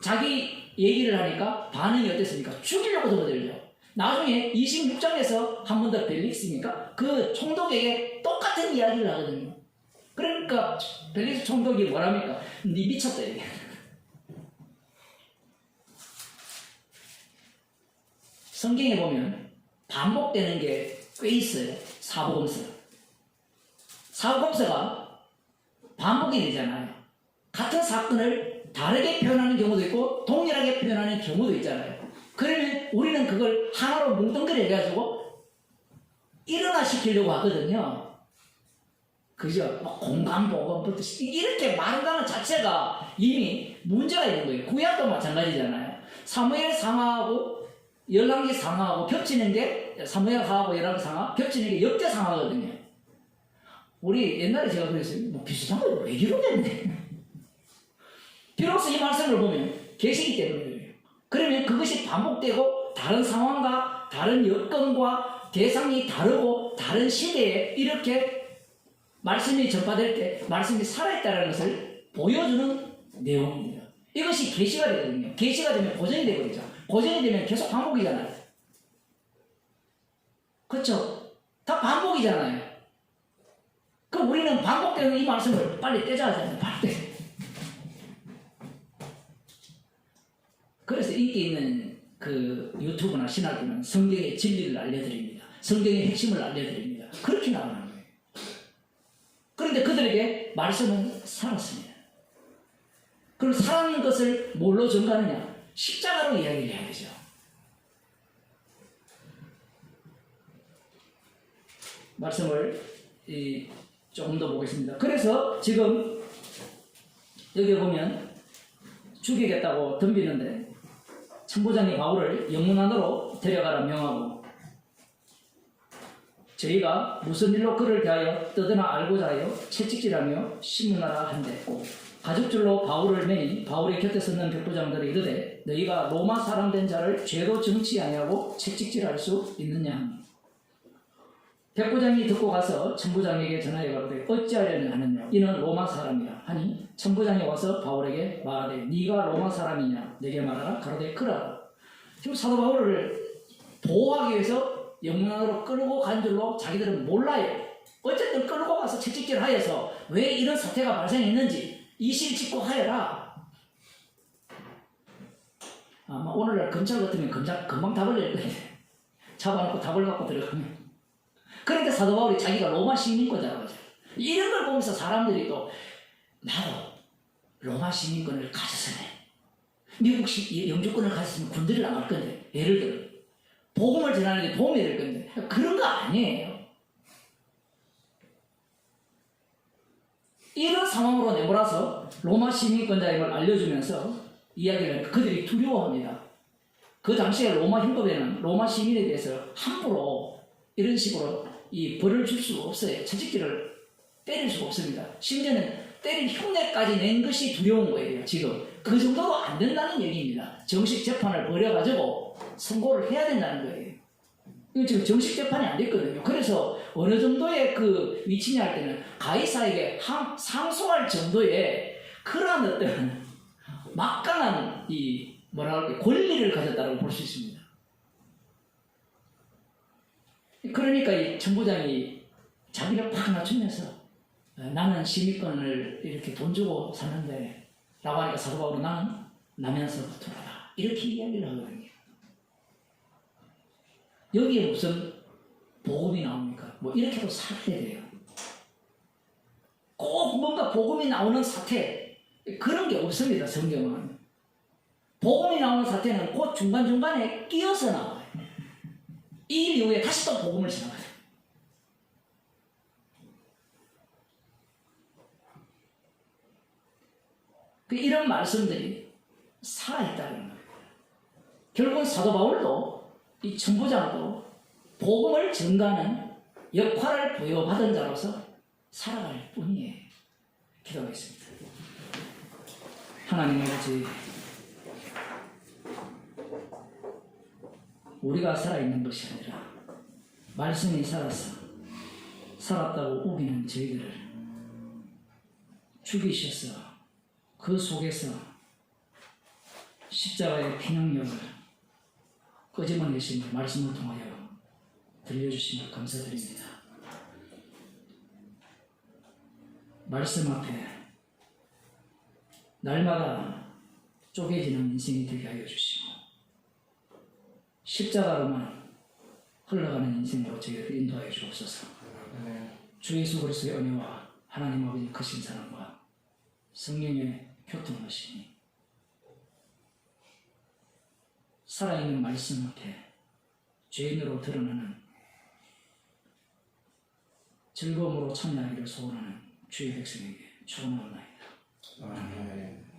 Speaker 4: 자기 얘기를 하니까 반응이 어땠습니까? 죽이려고 들어들죠. 나중에 26장에서 한 번 더 벨릭스입니까? 그 총독에게 똑같은 이야기를 하거든요. 그러니까 벨릭스 총독이 뭐랍니까? 니 미쳤다 이게. 성경에 보면 반복되는 게 꽤 있어요. 사복음서가 반복이 되잖아요. 같은 사건을 다르게 표현하는 경우도 있고 동일하게 표현하는 경우도 있잖아요. 그러면 우리는 그걸 하나로 뭉뚱그려 해가지고 일어나시키려고 하거든요. 그죠? 공감보건부터 이렇게 말한다는 자체가 이미 문제가 있는 거예요. 구약도 마찬가지잖아요. 사무엘 상하하고 열왕기 상하하고 겹치는 게 사무엘 하하고 열왕기 상하 겹치는 게 역대 상하거든요. 우리 옛날에 제가 그랬어요. 뭐 비슷한 거 왜 이러겠네. 비로소 이 말씀을 보면 계시기 때문이에요. 그러면 그것이 반복되고 다른 상황과 다른 여건과 대상이 다르고 다른 시대에 이렇게 말씀이 전파될 때 말씀이 살아있다는 것을 보여주는 내용입니다. 이것이 계시가 되거든요. 계시가 되면 고정이 되거든요. 고정이 되면 계속 반복이잖아요. 그렇죠? 다 반복이잖아요. 그럼 우리는 반복되는 이 말씀을 빨리 떼자 하잖아요. 빨리 떼. 그래서 인기 있는 그 유튜브나 신학교는 성경의 진리를 알려드립니다. 성경의 핵심을 알려드립니다. 그렇게 나가는 거예요. 그런데 그들에게 말씀은 살았습니다. 그럼 살아난 것을 뭘로 전가하느냐? 십자가로 이야기를 해야 되죠. 말씀을 조금 더 보겠습니다. 그래서 지금 여기 보면 죽이겠다고 덤비는데 참부장이 바울을 영문 안으로 데려가라 명하고 저희가 무슨 일로 그를 대하여 떠드나 알고자 하여 채찍질하며 신문하라 한대 가죽줄로 바울을 매니 바울의 곁에 섰는 백부장들이 이르되 너희가 로마 사람 된 자를 죄로 정치 아니하고 채찍질할 수 있느냐 하니 백부장이 듣고 가서 천부장에게 전하여 가로되 어찌하려는 하느냐 이는 로마 사람이라 하니 천부장이 와서 바울에게 말하되 네가 로마 사람이냐 내게 말하라 가로되 그러라. 지금 사도 바울을 보호하기 위해서 영문안으로 끌고 간 줄로 자기들은 몰라요. 어쨌든 끌고 가서 채찍질 하여서 왜 이런 사태가 발생했는지 이실 짓고 하여라. 아마 오늘날 검찰 같으면 금방 답을 낼 거예요. 잡아놓고 답을 갖고 들어가면. 그런데 사도 바울이 자기가 로마 시민권자라고 하죠. 이런 걸 보면서 사람들이 또 나도 로마 시민권을 가졌으면 미국 영주권을 가졌으면 군대를 나갈 건데 예를 들어 복음을 전하는 게 도움이 될 건데 그런 거 아니에요. 이런 상황으로 내몰아서 로마 시민권자임을 알려주면서 이야기를 하니까 그들이 두려워합니다. 그 당시에 로마 헌법에는 로마 시민에 대해서 함부로 이런 식으로 이 벌을 줄 수가 없어요. 채찍질을 때릴 수가 없습니다. 심지어는 때릴 흉내까지 낸 것이 두려운 거예요. 지금 그 정도로 안 된다는 얘기입니다. 정식 재판을 벌여가지고 선고를 해야 된다는 거예요. 이거 지금 정식 재판이 안 됐거든요. 그래서 어느 정도의 그 위치냐 할 때는 가이사에게 상소할 정도의 그런 어떤 막강한 이 뭐라 그럴까 권리를 가졌다고 볼 수 있습니다. 그러니까 이 천부장이 자기를 팍 낮추면서 나는 시민권을 이렇게 돈 주고 샀는데 라고 하니까 사도 바울은 나는 나면서 돌아라 이렇게 이야기를 하거든요. 여기에 무슨 복음이 나옵니까? 뭐 이렇게도 살게 돼요. 꼭 뭔가 복음이 나오는 사태 그런 게 없습니다. 성경은. 복음이 나오는 사태는 곧 중간중간에 끼어서 나와요. 이 일 이후에 다시 또 복음을 전하거든요. 이런 말씀들이 살아있다는 거예요. 결국은 사도 바울도 이 천부장도 복음을 전가하는 역할을 부여받은 자로서 살아갈 뿐이에요. 기도하겠습니다. 하나님 아버지, 우리가 살아있는 것이 아니라 말씀이 살았다고 우기는 저희들을 죽이셔서 그 속에서 십자가의 피능력을 끄집어내신 말씀을 통하여 들려주심을 감사드립니다. 말씀 앞에 날마다 쪼개지는 인생이 되게 하여 주시고 십자가로만 흘러가는 인생으로 저희를 인도하여 주옵소서. 주 예수 그리스도의 은혜와 하나님 아버지 크신 사랑과 성령의 교통하심이 살아있는 말씀 앞에 죄인으로 드러나는 즐거움으로 참여하기를 소원하는 주의 백성에게 축원하옵나이다.
Speaker 3: 아멘.